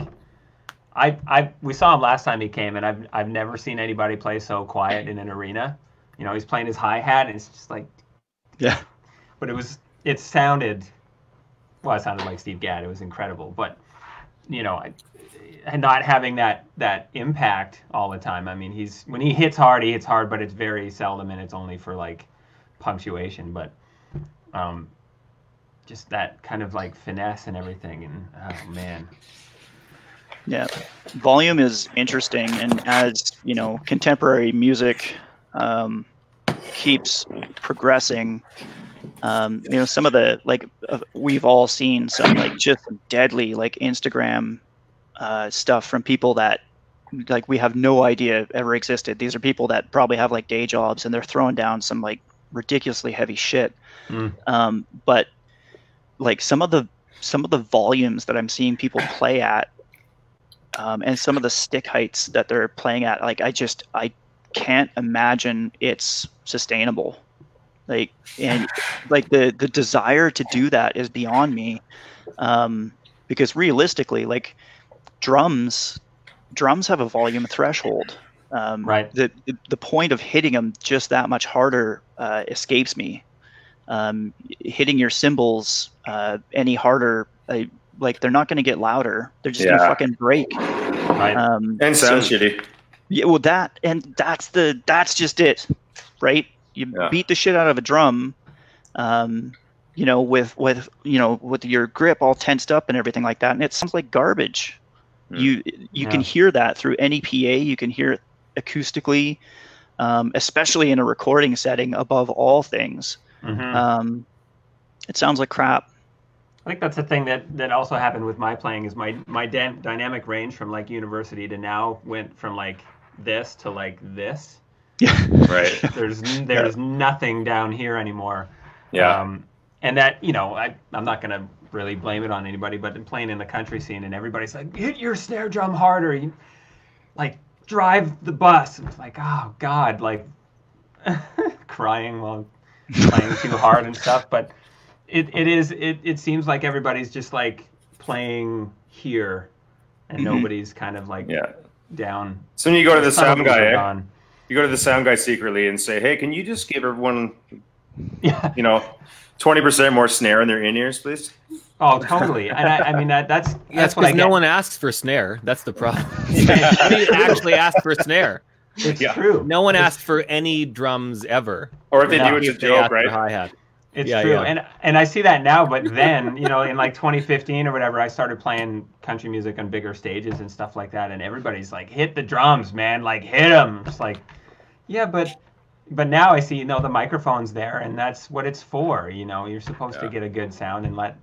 we saw him last time he came, and I've never seen anybody play so quiet in an arena. He's playing his hi-hat, and it's just like, yeah. But it sounded like Steve Gadd. It was incredible, but not having that impact all the time. I mean, when he hits hard, but it's very seldom, and it's only for like punctuation. But just that kind of like finesse and everything, and oh man. Yeah, volume is interesting, and as contemporary music keeps progressing, some of the we've all seen some like just deadly like Instagram stuff from people that like we have no idea ever existed. These are people that probably have like day jobs, and they're throwing down some like ridiculously heavy shit. But like some of the volumes that I'm seeing people play at, and some of the stick heights that they're playing at, like I can't imagine it's sustainable. Like, and like the desire to do that is beyond me, because realistically, like drums have a volume threshold. Right. The point of hitting them just that much harder escapes me. Hitting your cymbals any harder, like they're not going to get louder. They're just going to fucking break. Right. And sound shitty. Yeah, well, that's just it. right? You beat the shit out of a drum, you know, with your grip all tensed up and everything like that, and it sounds like garbage. You can hear that through any PA. You can hear it acoustically, especially in a recording setting. Above all things, it sounds like crap. I think that's the thing that also happened with my playing is my dynamic range from like university to now went from like this to like this. Yeah. Right. There's nothing down here anymore. Yeah. And that, you know, I'm not going to really blame it on anybody, but in playing in the country scene and everybody's like, hit your snare drum harder. You, like, drive the bus. And it's like, oh, God, like, crying while playing too hard and stuff. But it seems like everybody's just, like, playing here and nobody's kind of, like, down. So when you go to the sound guy, you go to the sound guy secretly and say, hey, can you just give everyone, you know, 20% more snare in their in-ears, please? Oh, totally. And I mean, that's what I get. No one asks for snare. That's the problem. Nobody actually asks for snare. It's true. No one asks for any drums ever. Or if they do, it's a joke, right? Hi-hat. It's true. Yeah. And I see that now, but then, you know, in like 2015 or whatever, I started playing country music on bigger stages and stuff like that, and everybody's like, hit the drums, man, like hit them. It's like, yeah, but now I see, you know, the microphone's there, and that's what it's for. You know, you're supposed to get a good sound and let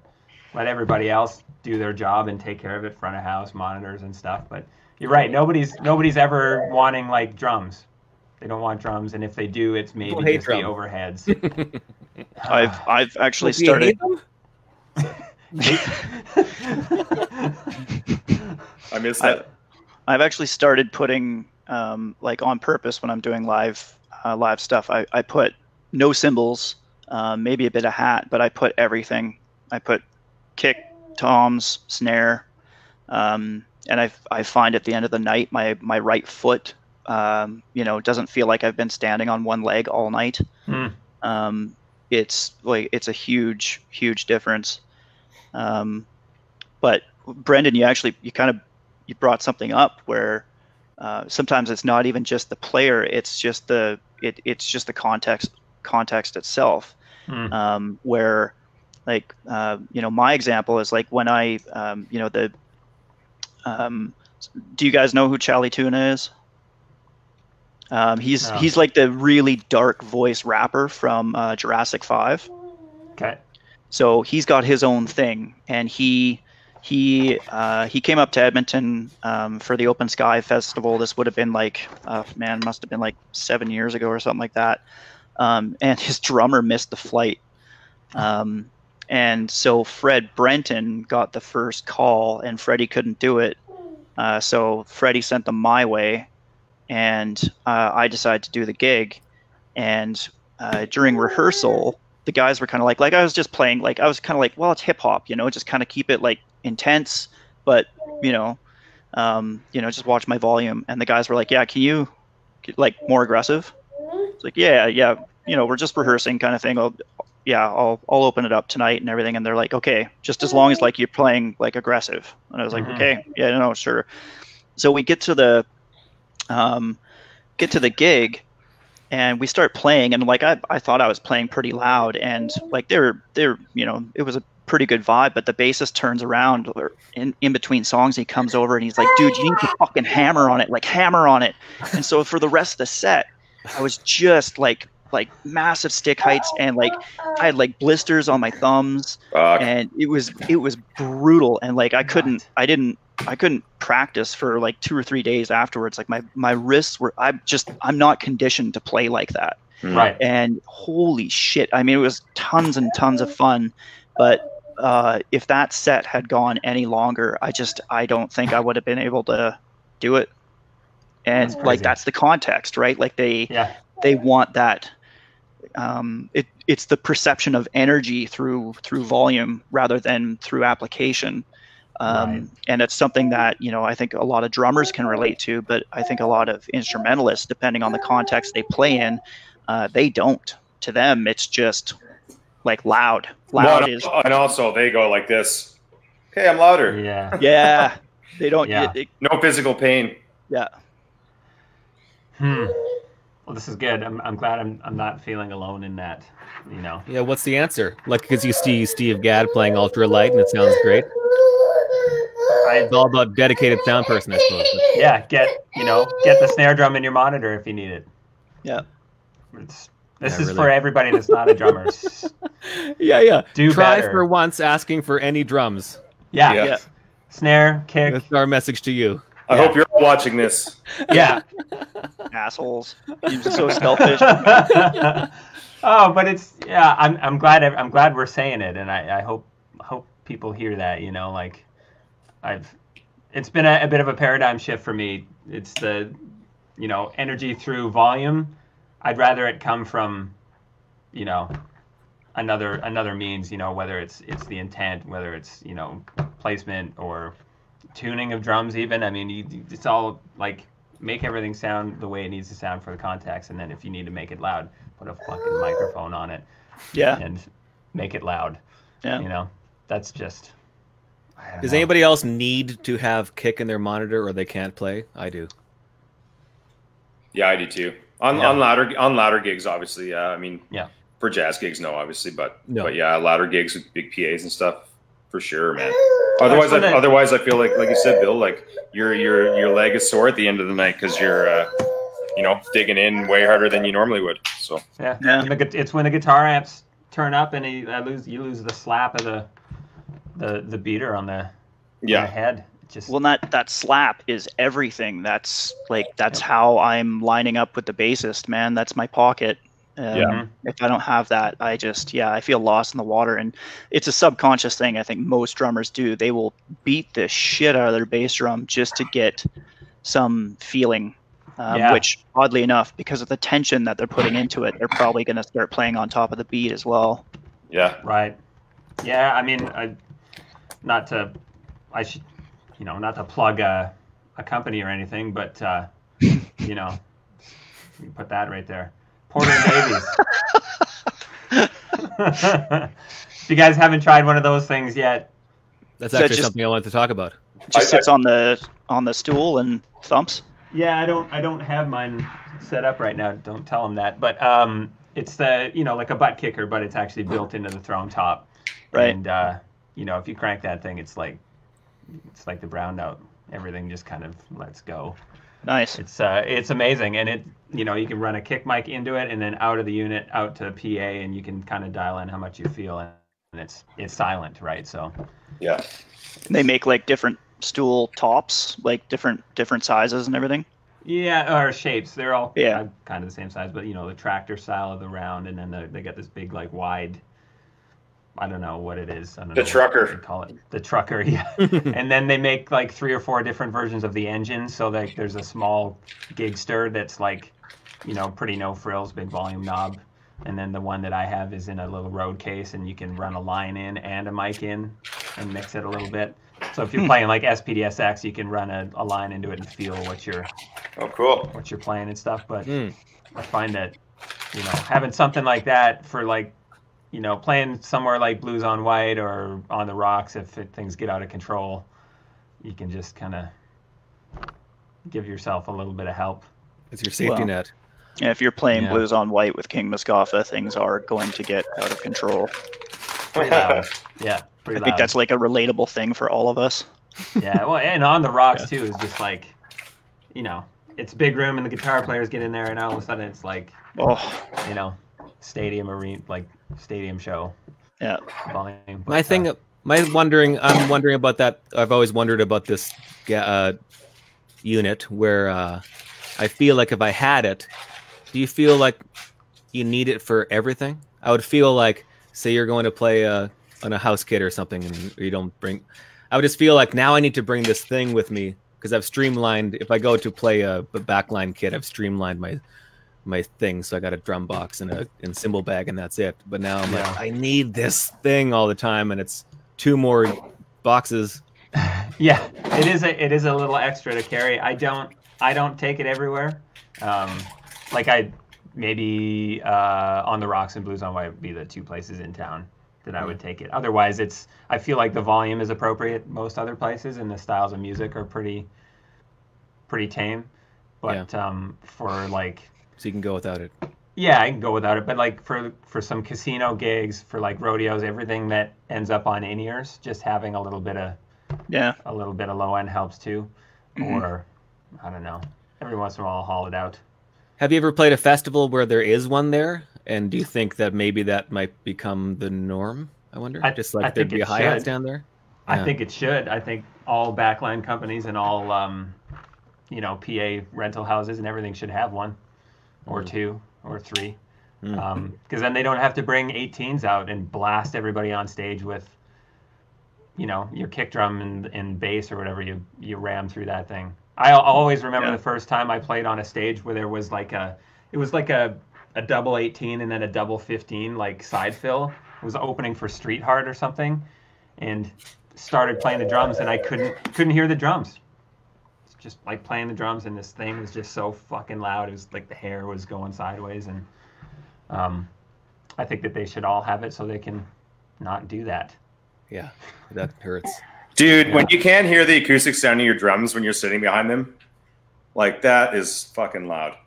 everybody else do their job and take care of it, front of house, monitors and stuff. But you're right, nobody's ever wanting like drums. They don't want drums, and if they do, it's maybe just the overheads. I've actually started. I missed that. I've actually started putting like on purpose when I'm doing live stuff. I put no cymbals, maybe a bit of hat, but I put everything. I put kick, toms, snare, and I find at the end of the night my right foot, you know, doesn't feel like I've been standing on one leg all night. It's like it's a huge difference. But Brendan, you brought something up where sometimes it's not even just the player; it's just the context itself. Where, like, you know, my example is like when I, you know, do you guys know who Charlie Tuna is? He's like the really dark voice rapper from Jurassic 5. Okay. So he's got his own thing, and he came up to Edmonton for the Open Sky Festival. This would have been like, must have been like 7 years ago or something like that. And his drummer missed the flight. And so Fred Brenton got the first call, and Freddie couldn't do it. So Freddie sent them my way, and I decided to do the gig. And during rehearsal, the guys were kind of like I was just playing, like I was kind of like, well, it's hip hop, you know, just kind of keep it like intense, but you know, just watch my volume. And the guys were like, yeah, can you like more aggressive? It's like, yeah, you know, we're just rehearsing kind of thing. I'll open it up tonight and everything. And they're like, okay, just as long as like you're playing like aggressive. And I was like, okay, yeah, no, sure. So we get to the gig, and we start playing, and like I thought I was playing pretty loud, and like they're you know, it was a pretty good vibe. But the bassist turns around in between songs, he comes over and he's like, dude, you need to fucking hammer on it, like hammer on it. And so for the rest of the set, I was just like massive stick heights, and like I had like blisters on my thumbs, and it was brutal. And like I couldn't practice for like 2 or 3 days afterwards. Like my wrists were, I'm not conditioned to play like that. Right. And holy shit, I mean, it was tons and tons of fun, but if that set had gone any longer, I don't think I would have been able to do it. And like that's the context, right? Like they want that. It's the perception of energy through volume rather than through application. And it's something that, you know, I think a lot of drummers can relate to, but I think a lot of instrumentalists, depending on the context they play in, they don't. To them, it's just like loud. And also they go like this. Okay, I'm louder. Yeah. They don't. No physical pain. Yeah. Well, this is good. I'm glad I'm not feeling alone in that. You know. Yeah. What's the answer? Like, because you see Steve Gadd playing ultra light, and it sounds great. It's all about dedicated sound person, I suppose. Yeah, get the snare drum in your monitor if you need it. Yeah. This is for everybody that's not a drummer. Yeah. Try better. for once asking for any drums. Yeah. Snare, kick. That's our message to you. I hope you're watching this. Yeah. Assholes. You're so selfish. Oh, but it's I'm glad we're saying it, and I hope people hear that. You know, like it's been a bit of a paradigm shift for me. It's the energy through volume. I'd rather it come from another means, whether it's the intent, whether it's placement or tuning of drums even. I mean, it's all like make everything sound the way it needs to sound for the context, and then if you need to make it loud, put a fucking microphone on it. Yeah. And make it loud. Yeah. That's just. Does anybody else need to have kick in their monitor, or they can't play? I do. Yeah, I do too. On louder gigs, obviously. Yeah, I mean, for jazz gigs, no, obviously, but yeah, louder gigs with big PAs and stuff, for sure, man. Otherwise, I feel like you said, Bill, like your leg is sore at the end of the night because you're digging in way harder than you normally would. So yeah. It's when the guitar amps turn up and you lose the slap of the beater on the head. Well, that slap is everything. That's how I'm lining up with the bassist, man. That's my pocket. If I don't have that, I feel lost in the water. And it's a subconscious thing. I think most drummers do. They will beat the shit out of their bass drum just to get some feeling, which oddly enough, because of the tension that they're putting into it, they're probably going to start playing on top of the beat as well. Yeah. Right. Yeah. I mean, not to plug a company or anything, but you put that right there. Porter Davies. If you guys haven't tried one of those things yet, that's actually something I wanted to talk about. Just sits on the stool and thumps. Yeah, I don't have mine set up right now. Don't tell them that. But it's the like a butt kicker, but it's actually built into the throne top. Right. And if you crank that thing, it's like the brown note. Everything just kind of lets go. Nice. It's amazing, and it you can run a kick mic into it, and then out of the unit out to PA, and you can kind of dial in how much you feel, and it's silent, right? So yeah, they make like different stool tops, like different sizes and everything. Yeah, or shapes. They're all kind of the same size, but the tractor style of the round, and then they got this big like wide. I don't know what it is. I don't know trucker. What they call it. The trucker, yeah. And then they make like 3 or 4 different versions of the engine. So like there's a small gigster that's like, pretty no frills, big volume knob. And then the one that I have is in a little road case, and you can run a line in and a mic in and mix it a little bit. So if you're playing like SPDSX, you can run a line into it and feel what you're playing and stuff. But I find that, having something like that for like, playing somewhere like Blues on White or on the Rocks, if things get out of control, you can just kind of give yourself a little bit of help. It's your safety net. Yeah, if you're playing Blues on White with King Mustafa, things are going to get out of control. Pretty loud. Yeah, pretty loud. I think that's like a relatable thing for all of us. Yeah, well, and on the Rocks too is just like, it's big room and the guitar players get in there, and all of a sudden it's like, stadium arena, like stadium show. Yeah. Volume. I'm wondering about that. I've always wondered about this unit where I feel like if I had it, do you feel like you need it for everything? I would feel like, say you're going to play on a house kit or something, and you don't bring. I would just feel like now I need to bring this thing with me because I've streamlined. If I go to play a backline kit, I've streamlined my thing, so I got a drum box and cymbal bag, and that's it. But now I'm like, I need this thing all the time, and it's 2 more boxes. Yeah, it is a little extra to carry. I don't take it everywhere. Like I maybe on the Rocks and Blues on White would be the 2 places in town that I would take it. Otherwise, I feel like the volume is appropriate most other places, and the styles of music are pretty tame. But for like So you can go without it. Yeah, I can go without it, but like for some casino gigs, for like rodeos, everything that ends up on in-ears, just having a little bit of low end helps too. Or I don't know, every once in a while I'll haul it out. Have you ever played a festival where there is one there? And do you think that maybe that might become the norm? I wonder. Just like there'd be a hi-hats down there. I think it should. I think all backline companies and all PA rental houses and everything should have one, or two, or three, because then they don't have to bring 18s out and blast everybody on stage with, your kick drum and bass or whatever you ram through that thing. I always remember the first time I played on a stage where there was a double 18 and then a double 15 like side fill. It was opening for Street Heart or something, and started playing the drums and I couldn't hear the drums. Just like playing the drums, and this thing was just so fucking loud. It was like the hair was going sideways, and I think that they should all have it so they can not do that. Yeah, that hurts. Dude, when you can't hear the acoustic sound of your drums when you're sitting behind them, like that is fucking loud.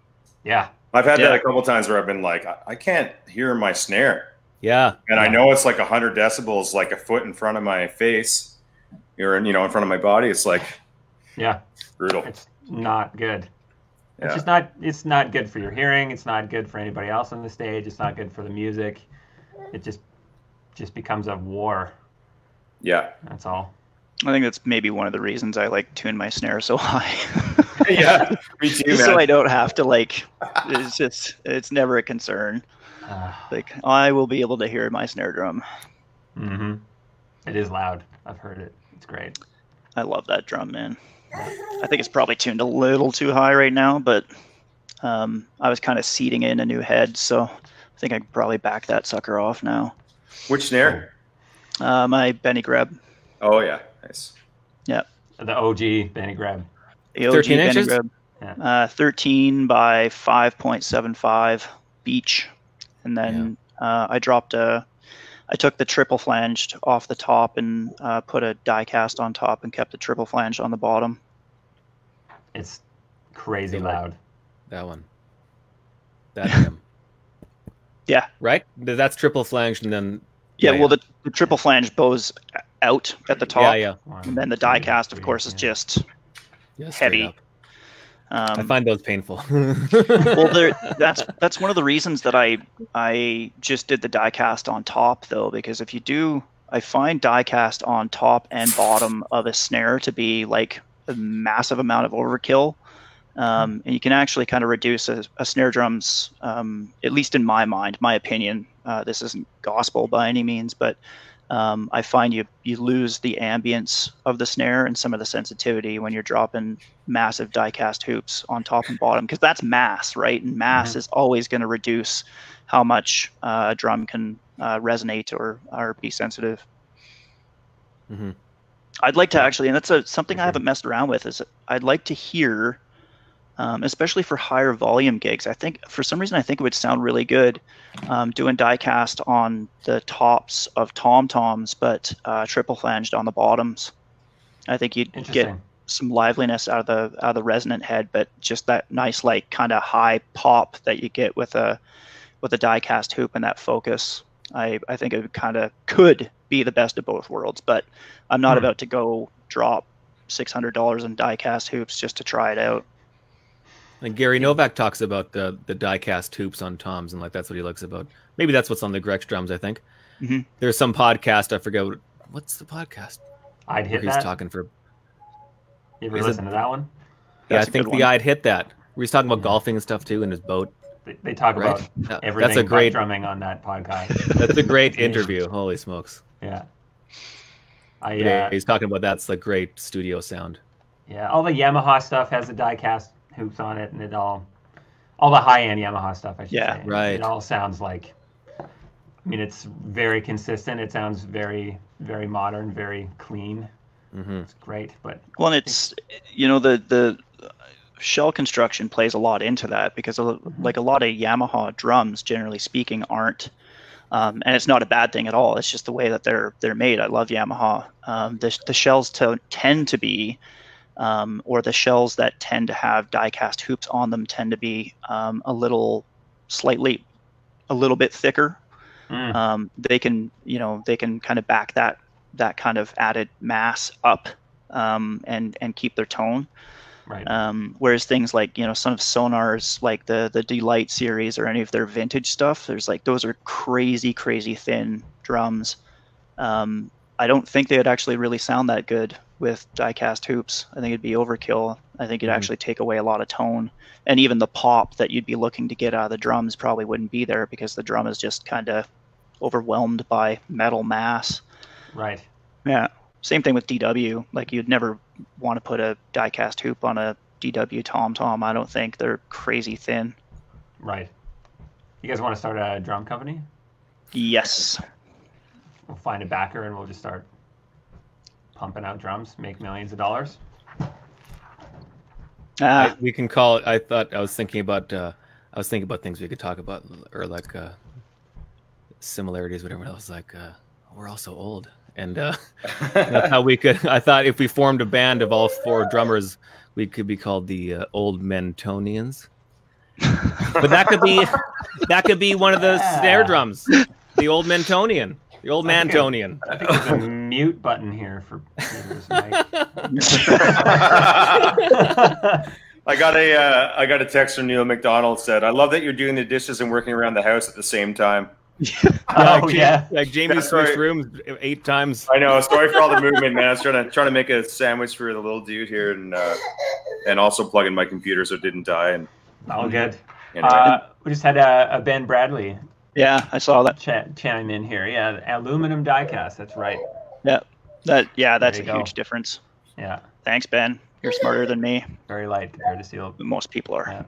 Yeah. I've had that a couple times where I've been like, I can't hear my snare. Yeah. And I know it's like 100 decibels, like a foot in front of my face, or in front of my body. It's like, brutal. It's not good. Yeah. It's just not. It's not good for your hearing. It's not good for anybody else on the stage. It's not good for the music. It just becomes a war. Yeah. That's all. I think that's maybe one of the reasons I like tune my snare so high. Yeah, me too, man. So I don't have to it's never a concern. Like I will be able to hear my snare drum. It is loud. I've heard it. It's great. I love that drum, man. I think it's probably tuned a little too high right now, but I was kind of seeding in a new head, so I think I could probably back that sucker off now. Which snare? My Benny Greb. Oh yeah, nice. Yeah. The OG Benny Greb. The OG 13 Benny inches? Greb. Yeah. 13 by 5.75 beach, and then I took the triple flanged off the top and put a die cast on top and kept the triple flanged on the bottom. It's crazy loud. That one. That's him. Yeah. Right? That's triple flanged and then... Well, the triple flange bows out at the top. Yeah. And then the die cast, of course, is just heavy. I find those painful. Well, that's one of the reasons that I just did the die cast on top, though, because if you do, I find die cast on top and bottom of a snare to be like a massive amount of overkill. And you can actually kind of reduce a snare drum's, at least in my mind, my opinion. This isn't gospel by any means, but I find you lose the ambience of the snare and some of the sensitivity when you're dropping massive die-cast hoops on top and bottom, because that's mass, right? And mass is always going to reduce how much a drum can resonate or be sensitive. I'd like to actually, and that's something I haven't messed around with, is I'd like to hear, especially for higher volume gigs. I think for some reason it would sound really good doing die cast on the tops of tom-toms, but triple flanged on the bottoms. I think you'd get some liveliness out of the resonant head, but just that nice like kind of high pop that you get with a die cast hoop and that focus. I think it could be the best of both worlds, but I'm not about to go drop $600 in die cast hoops just to try it out. And Gary Novak talks about the die-cast hoops on toms, and like that's what he likes about. Maybe that's what's on the Gretsch drums, I think. There's some podcast, I forget what's the podcast. I'd Hit He's That. talking for. You ever listen to that one? Yeah, I think the I'd Hit That. Where he's talking about golfing and stuff too in his boat. They talk about everything. That's a great drumming on that podcast. That's a great interview. Holy smokes! Yeah. He's talking about that's the great studio sound. Yeah, all the Yamaha stuff has the die-cast hoops on it, and it all the high-end Yamaha stuff, I should say. Right. It all sounds like, it's very consistent. It sounds very, very modern, very clean. It's great, but... Well, and it's, the shell construction plays a lot into that, because like a lot of Yamaha drums, generally speaking, aren't, and it's not a bad thing at all. It's just the way that they're made. I love Yamaha. The shells tend to be or the shells that tend to have die-cast hoops on them tend to be a little bit thicker. They can kind of back that kind of added mass up and keep their tone. Right. Whereas things like, some of Sonar's, like the Delight series or any of their vintage stuff, those are crazy thin drums. I don't think they'd actually really sound that good with die-cast hoops. I think it'd be overkill. I think it'd actually take away a lot of tone, and even the pop that you'd be looking to get out of the drums probably wouldn't be there, because the drum is just kind of overwhelmed by metal mass. Right. Yeah. Same thing with DW. Like, you'd never want to put a die-cast hoop on a DW tom-tom. I don't think. They're crazy thin. Right. You guys want to start a drum company? Yes. We'll find a backer and we'll just start pumping out drums, make millions of dollars. We can call it. I was thinking about things we could talk about, or like similarities, whatever else. Like we're all so old, and that's how we could. I thought if we formed a band of all 4 drummers, we could be called the Old Mentonians. But that could be one of the snare drums, the Old Mentonian. The Old Mantonian. I think there's a mute button here for Peter's mic. I got a text from Neil McDonald, said, "I love that you're doing the dishes and working around the house at the same time." Like Jamie switched rooms 8 times. I know. Sorry for all the movement, man. I was trying to make a sandwich for the little dude here, and also plug in my computer so it didn't die. And all good. Anyway. We just had a Ben Bradley. Yeah, I saw that. Chime in here. Yeah, aluminum die-cast. That's right. Yeah, that's a huge difference. Yeah. Thanks, Ben. You're smarter than me. Very light compared to steel. Most people are.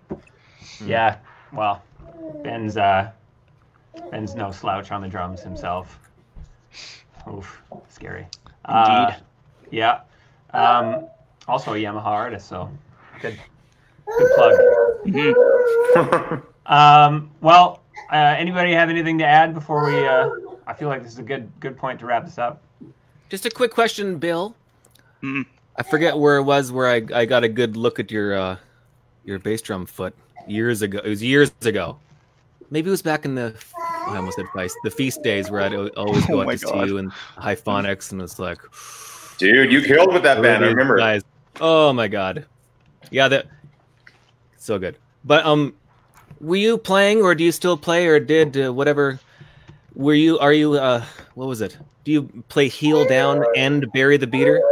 Yeah. Well, Ben's no slouch on the drums himself. Oof, scary. Indeed. Yeah. Also a Yamaha artist, so good plug. Well, anybody have anything to add before we? I feel like this is a good point to wrap this up. Just a quick question, Bill. I forget where it was where I got a good look at your bass drum foot years ago. It was years ago. Maybe it was back in I almost said Feist, the feast days where I'd always go out to see you in Hyphonics, and it's like, dude, you killed with that band. I remember. Guys. Oh my god, yeah, that so good. But were you playing, or do you still play, or did whatever? Are you what was it? Do you play heel down and bury the beater?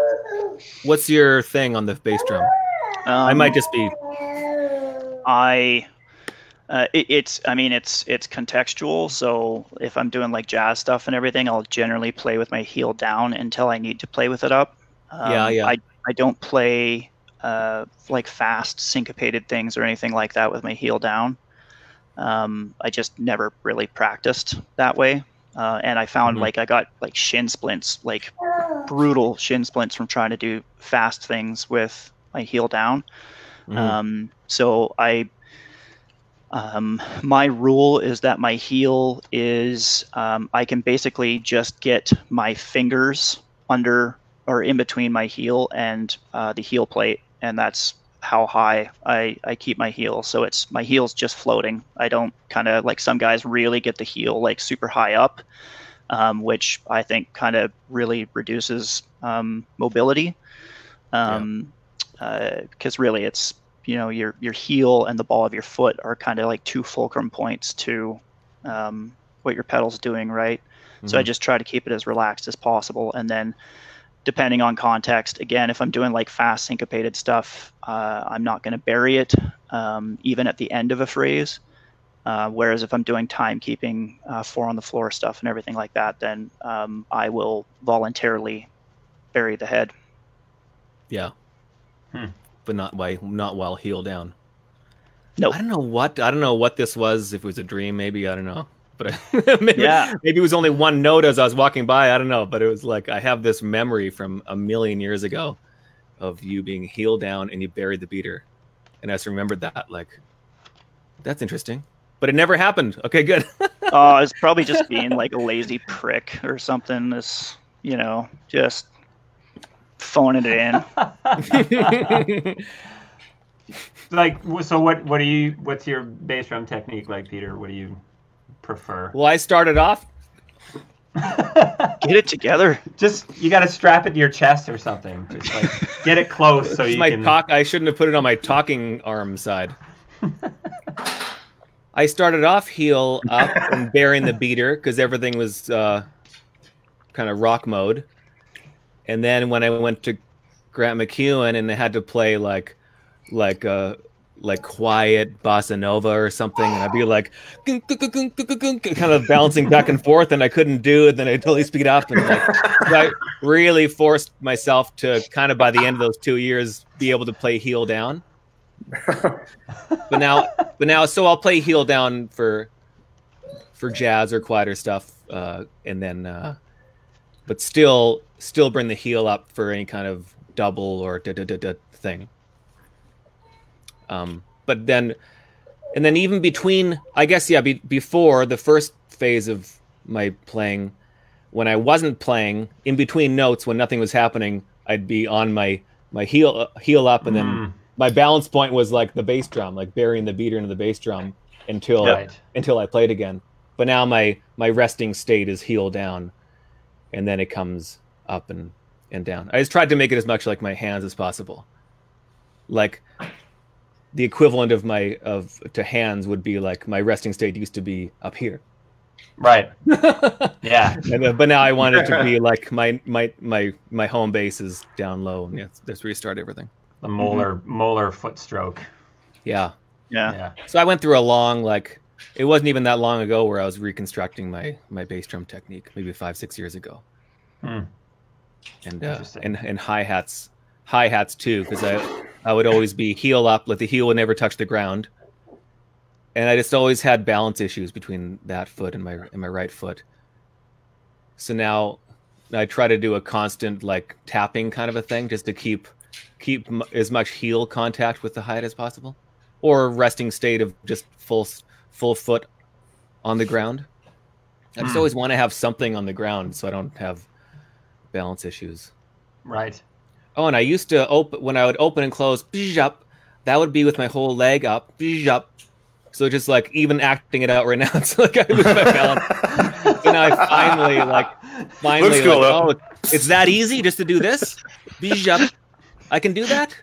What's your thing on the bass drum? I might just be. It's contextual. So if I'm doing like jazz stuff and everything, I'll generally play with my heel down until I need to play with it up. I don't play like fast syncopated things or anything like that with my heel down. I just never really practiced that way. And I found like I got like shin splints, like brutal shin splints from trying to do fast things with my heel down. So my rule is that my heel is, I can basically just get my fingers under or in between my heel and the heel plate, and that's how high I keep my heel. So my heel's just floating. I don't kind of like some guys really get the heel like super high up, which I think kind of really reduces mobility. Because really it's, your heel and the ball of your foot are kind of like 2 fulcrum points to what your pedal's doing, right? So I just try to keep it as relaxed as possible. And then depending on context, again, if I'm doing like fast syncopated stuff, I'm not going to bury it even at the end of a phrase. Whereas if I'm doing timekeeping, 4 on the floor stuff and everything like that, then I will voluntarily bury the head. Yeah. But not while heel down. Nope. I don't know what this was. If it was a dream, maybe, I don't know. But maybe it was only one note as I was walking by. I don't know. But it was like I have this memory from a million years ago of you being heel down and you buried the beater, and I just remembered that. Like, that's interesting. But it never happened. Okay, good. It's probably just being like a lazy prick or something. Just phoning it in. Like, so what's your bass drum technique like, Peter? What do you prefer? Well, I started off. Get it together. Just, you got to strap it to your chest or something. Just like get it close so you can. I shouldn't have put it on my talking arm side. I started off heel up and bearing the beater because everything was kind of rock mode. And then when I went to Grant McEwen and I had to play like quiet bossa nova or something, and I'd be like kind of bouncing back and forth, and I couldn't do it. Then I'd totally speed up, and like, I really forced myself to kind of by the end of those 2 years be able to play heel down. But now, so I'll play heel down for jazz or quieter stuff, and then but still bring the heel up for any kind of double or thing. But then even between, I guess, before the first phase of my playing, when I wasn't playing, in between notes, when nothing was happening, I'd be on my heel up, and then my balance point was like the bass drum, like burying the beater into the bass drum until I played again. But now my resting state is heel down, and then it comes up and down. I just tried to make it as much like my hands as possible. Like the equivalent to hands would be like my resting state used to be up here. Right. Yeah. But now I want it to be like my home base is down low, and let's restart everything. The molar foot stroke. Yeah. Yeah. So I went through a long, like, it wasn't even that long ago where I was reconstructing my bass drum technique, maybe 5-6 years ago. And hi-hats too, because I would always be heel up, like the heel would never touch the ground. And I just always had balance issues between that foot and my right foot. So now I try to do a constant like tapping kind of a thing just to keep as much heel contact with the hi-hat as possible, or resting state of just full foot on the ground. I just always want to have something on the ground so I don't have balance issues. Right. Oh, and I used to when I would open and close, up, that would be with my whole leg up, up. So just like even acting it out right now, it's like I lose my balance. So now I finally cool, oh, it's that easy just to do this? Up. I can do that?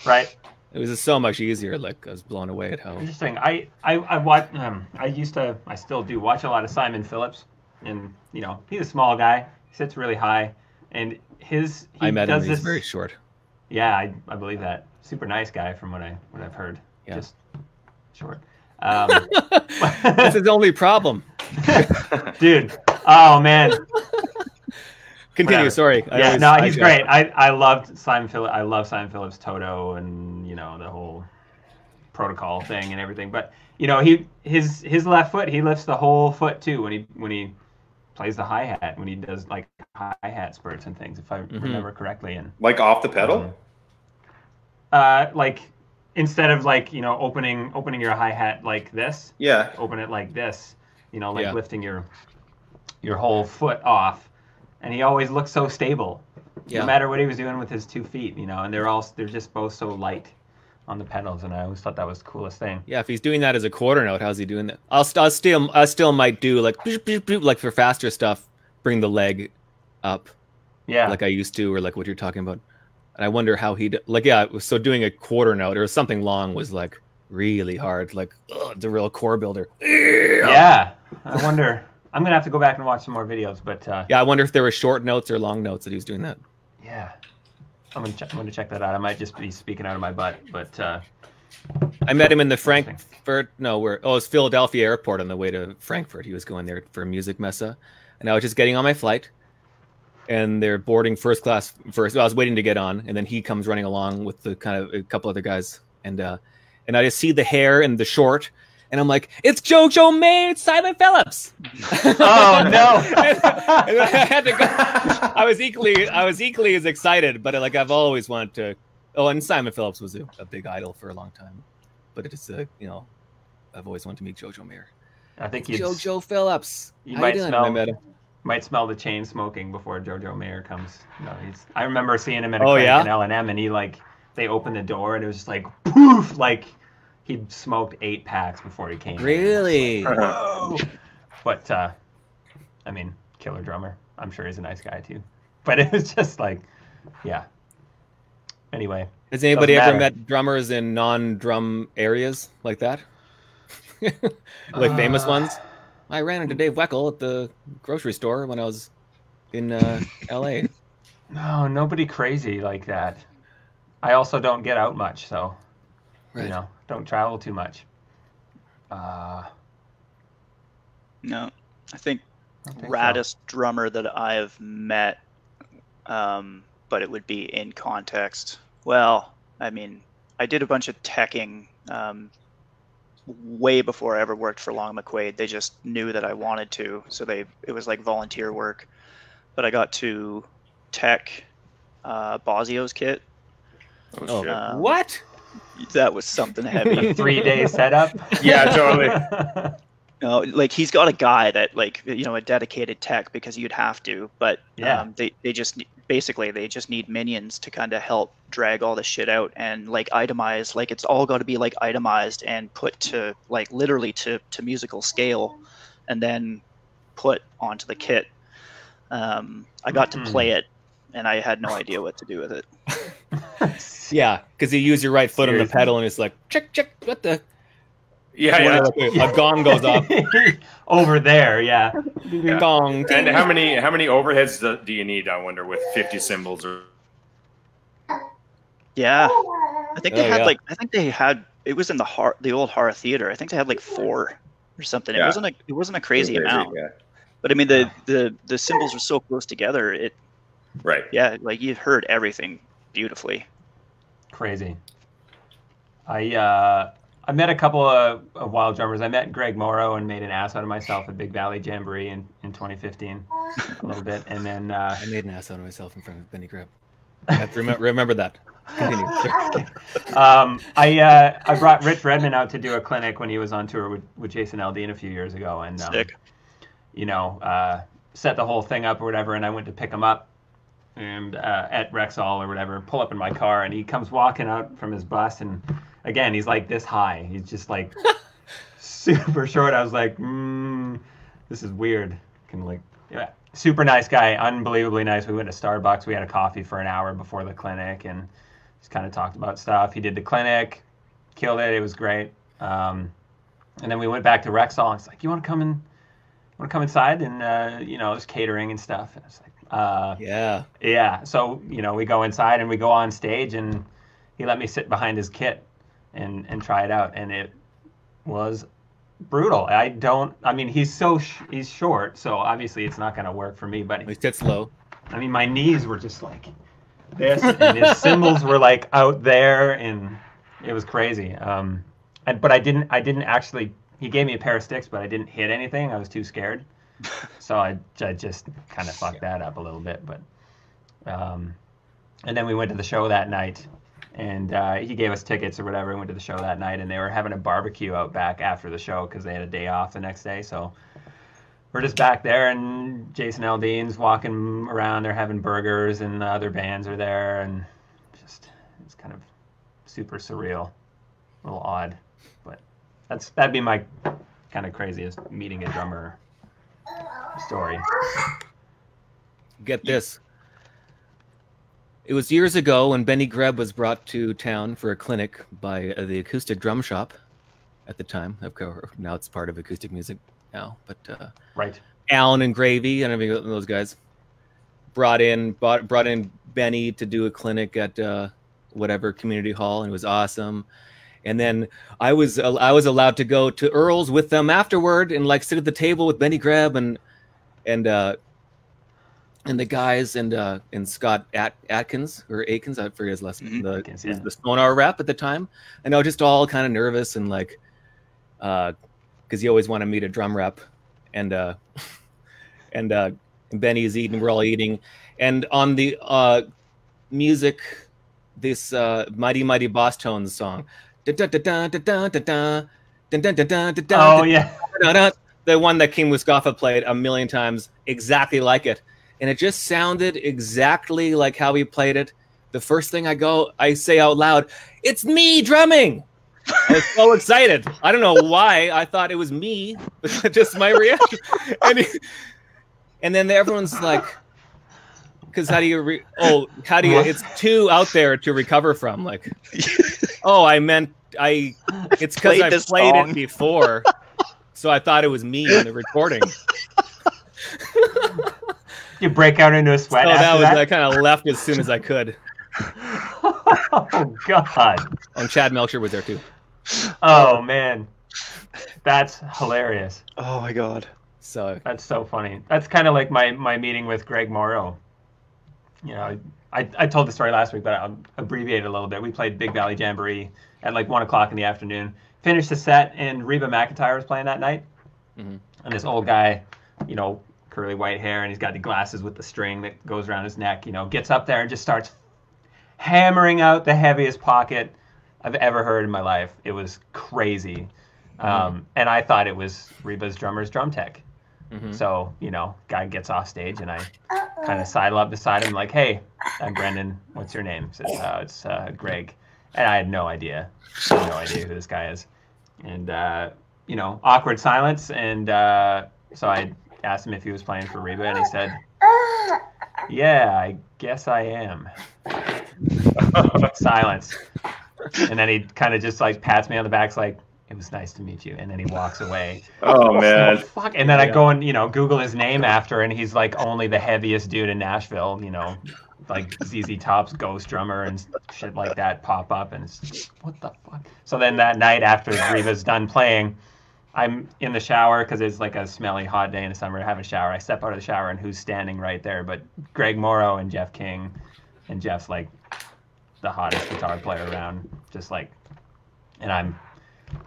Right. It was just so much easier. Like I was blown away at how interesting. I watch. I still do watch a lot of Simon Phillips, and he's a small guy. He sits really high, and I met him. He's very short. Yeah, I believe that. Super nice guy from what I've heard. Yeah. Just short. That's his only problem. Dude. Oh man. Continue. Whatever. Sorry. He's great. I loved Simon Phillips. I love Simon Phillips' Toto and the whole protocol thing and everything. But his left foot, he lifts the whole foot too when he plays the hi-hat, when he does like hi-hat spurts and things, if I remember correctly. And like off the pedal? Like instead of like opening your hi-hat like this, open it like this, lifting your whole foot off. And he always looked so stable, no matter what he was doing with his 2 feet, and they're just both so light on the pedals, and I always thought that was the coolest thing. Yeah, if he's doing that as a quarter note, how's he doing that? I still might do like boop, boop, boop, like for faster stuff, bring the leg up, like I used to, or like what you're talking about. And I wonder how he so doing a quarter note or something long was like really hard, like the real core builder. Yeah, I wonder. I'm gonna have to go back and watch some more videos, but I wonder if there were short notes or long notes that he was doing that. Yeah, I'm gonna check that out. I might just be speaking out of my butt, but I met him in the Frankfurt. No, it was Philadelphia airport on the way to Frankfurt. He was going there for a music messa, and I was just getting on my flight, and they're boarding first class first. I was waiting to get on, and then he comes running along with the kind of a couple other guys, and I just see the hair and the short. And I'm like, it's JoJo May, it's Simon Phillips. Oh no! And I had to go. I was equally as excited, but like I've always wanted to. Oh, and Simon Phillips was a big idol for a long time, but it's I've always wanted to meet JoJo Mayer. I think JoJo Phillips. You might Might smell the chain smoking before Jojo Mayer comes. No, I remember seeing him at a Oh, clinic yeah? in L&M, and he they opened the door and it was just like poof, like he'd smoked 8 packs before he came. Really? In. Whoa! But I mean, killer drummer. I'm sure he's a nice guy too. But it was just like, yeah. Anyway. Has anybody Doesn't ever matter. met drummers in non-drum areas like that? Like famous ones? I ran into Dave Weckl at the grocery store when I was in LA. No, nobody crazy like that. I also don't get out much, so Right. don't travel too much. No, I think I don't think raddest drummer that I've met, but it would be in context. Well, I mean, I did a bunch of teching way before I ever worked for Long McQuaid. They just knew that I wanted to, so it was like volunteer work. But I got to tech Bozzio's kit. Oh, shit. What? That was something so. heavy. 3-day setup. Yeah, totally. No, like he's got a guy that a dedicated tech because you'd have to, but Yeah. they just basically they just need minions to kind of help drag all this shit out and like itemize, like it's all got to be like itemized and put to like literally to musical scale and then put onto the kit. I got to play it and I had no idea what to do with it. Yeah, because you use your right foot on the Seriously. pedal and it's like, check, what the? Yeah. A gong goes off. Over there, yeah. Yeah. Gong. And how many overheads do you need? I wonder with 50 cymbals or. Yeah, I think they Oh, had yeah. I think they had, it was in the old Horror Theater. I think they had like 4 or something. Yeah. It wasn't a crazy amount. Yeah. But I mean, the cymbals were so close together. Right. Yeah, like you heard everything beautifully. Crazy. I met a couple of wild drummers. I met Greg Morrow and made an ass out of myself at Big Valley Jamboree in 2015 a little bit. And then I made an ass out of myself in front of Benny Greb. I have to remember that. Continue. I brought Rich Redmond out to do a clinic when he was on tour with Jason Aldean a few years ago. And, Sick. set the whole thing up or whatever. And I went to pick him up and at Rexall or whatever, pull up in my car. And he comes walking out from his bus. And again, he's like this high. He's just like super short. I was like, this is weird. Yeah. Super nice guy, unbelievably nice. We went to Starbucks. We had a coffee for an hour before the clinic and just kind of talked about stuff. He did the clinic, killed it. It was great. And then we went back to Rexall. And it's like, you want to come inside? And there's catering and stuff. And I was like, Yeah. yeah. So we go inside and we go on stage, and he let me sit behind his kit and try it out, and it was brutal. He's short, so obviously it's not going to work for me, but He sits low. I mean, my knees were just like this, and his cymbals were like out there, and it was crazy. But I didn't actually. He gave me a pair of sticks, but I didn't hit anything. I was too scared, so I just kind of fucked that up a little bit. But and then we went to the show that night, and he gave us tickets or whatever. We went to the show that night, and they were having a barbecue out back after the show because they had a day off the next day. So we're just back there, and Jason Aldean's walking around. They're having burgers, and the other bands are there, and just it's kind of super surreal, a little odd. But that'd be my kind of craziest meeting a drummer story. Get this. It was years ago when Benny Greb was brought to town for a clinic by the Acoustic Drum Shop at the time. Of course, now it's part of Acoustic Music now. But Right. Alan and Gravy and everything, those guys brought in Benny to do a clinic at whatever community hall, and it was awesome. And then I was allowed to go to Earl's with them afterward and like sit at the table with Benny Greb and the guys and Scott Atkins or Aikens, I forget his last name, Atkins, yeah. the Sonar rep at the time. And I was just all kind of nervous and like, because you always want to meet a drum rep, and Benny's eating, we're all eating, and on the music, this Mighty Mighty Boss Tones song. Oh yeah. the one that King Mustafa played a million times, exactly like it. And it just sounded exactly like how he played it. The first thing I say out loud, "It's me drumming." I was so excited. I don't know why. I thought it was me, but just my reaction. And then everyone's like, because how do you it's too out there to recover from. Like, oh, it's because I played it before. So I thought it was me in the recording. You break out into a sweat. So after that was, I kind of left as soon as I could. Oh God! And Chad Melcher was there too. Oh man, that's hilarious. Oh my God! So that's so funny. That's kind of like my meeting with Greg Morrow. You know, I told the story last week, but I'll abbreviate it a little bit. We played Big Valley Jamboree at like 1 o'clock in the afternoon. Finished the set, and Reba McEntire was playing that night. Mm-hmm. And this old guy, you know, curly white hair, and he's got the glasses with the string that goes around his neck, you know, gets up there and just starts hammering out the heaviest pocket I've ever heard in my life. It was crazy. And I thought it was Reba's drummer's drum tech. Mm-hmm. So, you know, guy gets off stage, and I kind of sidle up beside him like, "Hey, I'm Brendan. What's your name?" He says, "It's Greg." And I had no idea. I had no idea who this guy is. And, you know, awkward silence. And so I asked him if he was playing for Reba, and he said, "Yeah, I guess I am." Silence. And then he kind of just like pats me on the back, like, "It was nice to meet you." And then he walks away. Oh, man. Fuck. And then I go and, you know, Google his name after, and he's like only the heaviest dude in Nashville, you know, like ZZ Top's ghost drummer and shit like that pop up. And it's just, what the fuck? So then that night after Reba's done playing, I'm in the shower because it's like a smelly hot day in the summer. I have a shower. I step out of the shower, and who's standing right there but Greg Morrow and Jeff King. And Jeff's like the hottest guitar player around, just like, and I'm,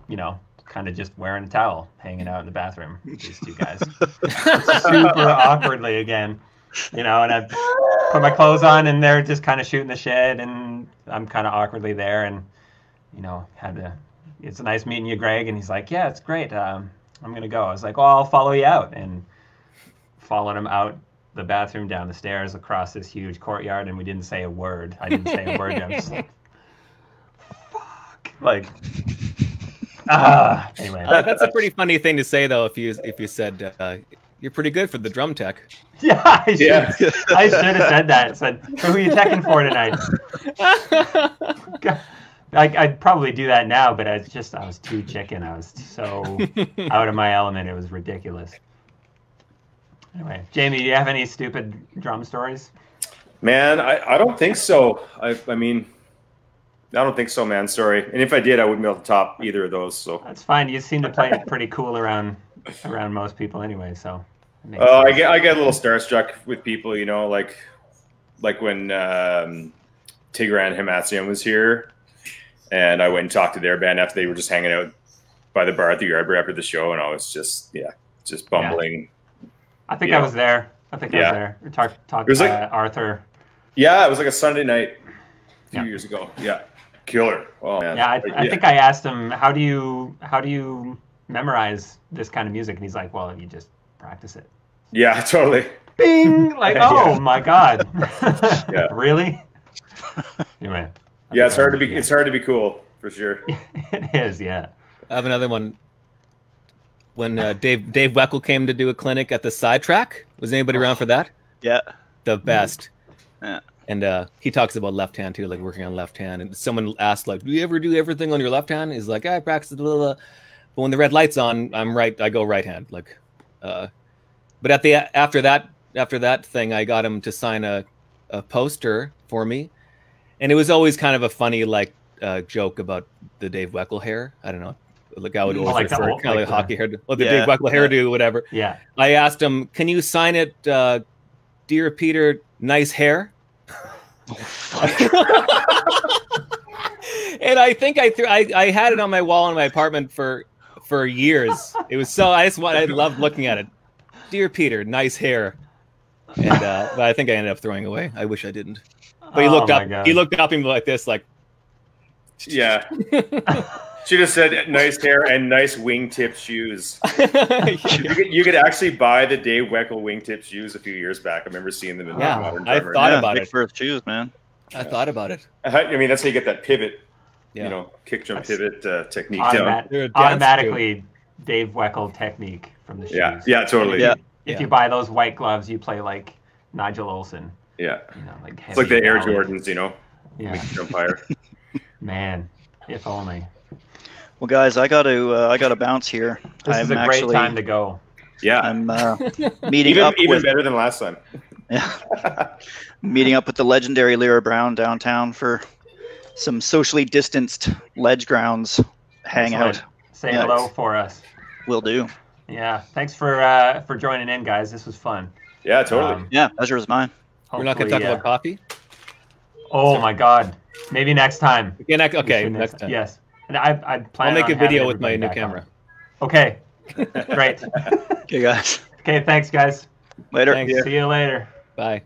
you know, kind of just wearing a towel, hanging out in the bathroom. These two guys, super awkwardly again, you know. And I put my clothes on, and they're just kind of shooting the shit, and I'm kind of awkwardly there, and you know, it's nice meeting you, Greg. And he's like, "Yeah, it's great. I'm gonna go." I was like, "Well, I'll follow you out," and followed him out the bathroom, down the stairs, across this huge courtyard, and we didn't say a word. I didn't say a word. I was just like, fuck. Like, anyway. That's a pretty funny thing to say, though, if you said, "You're pretty good for the drum tech." Yeah, I should have said that. Said, "Who are you teching for tonight?" I'd probably do that now, but I was too chicken. I was so out of my element. It was ridiculous. Anyway, Jamie, do you have any stupid drum stories? Man, I don't think so. I mean, I don't think so, man. Sorry. And if I did, I wouldn't be able to top either of those. So that's fine. You seem to play it pretty cool around most people anyway. So I get a little starstruck with people, you know, like when Tigran Himatzian was here, and I went and talked to their band after they were just hanging out by the bar at the Yardbird after the show, and I was just bumbling. Yeah. I think I was there. I was there. We talked to Arthur. Yeah, it was like a Sunday night a few years ago. Yeah, killer. Oh man. Yeah, I think I asked him, how do you memorize this kind of music? And he's like, "Well, you just practice it." Yeah, totally. Bing! Like, oh my God. Yeah. Really? Anyway. Yeah, it's hard to be cool for sure. It is, yeah. I have another one. When Dave Weckl came to do a clinic at the Sidetrack. Was anybody around for that? Yeah. The best. Yeah. And he talks about left hand too, like working on left hand. And someone asked, like, "Do you ever do everything on your left hand?" He's like, "I practice blah, blah, blah. But when the red light's on, I'm right. I go right hand." Like, but after that thing, I got him to sign a poster for me, and it was always kind of a funny joke about the Dave Weckl hair. I don't know. Like I would always refer kind of like hockey hair, the Dave Weckl hairdo, whatever. Yeah. I asked him, "Can you sign it, Dear Peter, nice hair?" And I think I had it on my wall in my apartment for years. It was so I loved looking at it. Dear Peter, nice hair. And but I think I ended up throwing it away. I wish I didn't. But he looked up. He looked up at me like this, like, yeah. Should have said nice hair and nice wingtip shoes. You could actually buy the Dave Weckl wingtip shoes a few years back. I remember seeing them in the Modern I Drummer. thought about big it. first shoes, man. I thought about it. I mean, that's how you get that pivot, Yeah. kick drum pivot technique Automat- They're a dance automatically Dave Weckl technique from the shoes. down. Yeah, totally. Yeah. If you buy those white gloves, you play like Nigel Olsen. Yeah. Like It's like the Air heavy Jordans, Yeah. make you jump higher. Man, if only. Well, guys, I got to bounce here. This is a great time to go. Yeah. I'm meeting up even with better than last time. meeting up with the legendary Lyra Brown downtown for some socially distanced ledge grounds hangout. Excellent. Say hello for us. Will do. Yeah. Thanks for joining in, guys. This was fun. Yeah, totally. Yeah, pleasure is mine. We're not going to talk about coffee? Oh my God. Maybe next time. Okay, next time. Yes. And I plan I'll make on a video having with my everybody new back camera. on. Okay. Great. Okay, guys. Okay, thanks, guys. Later. Thanks. See you later. Bye.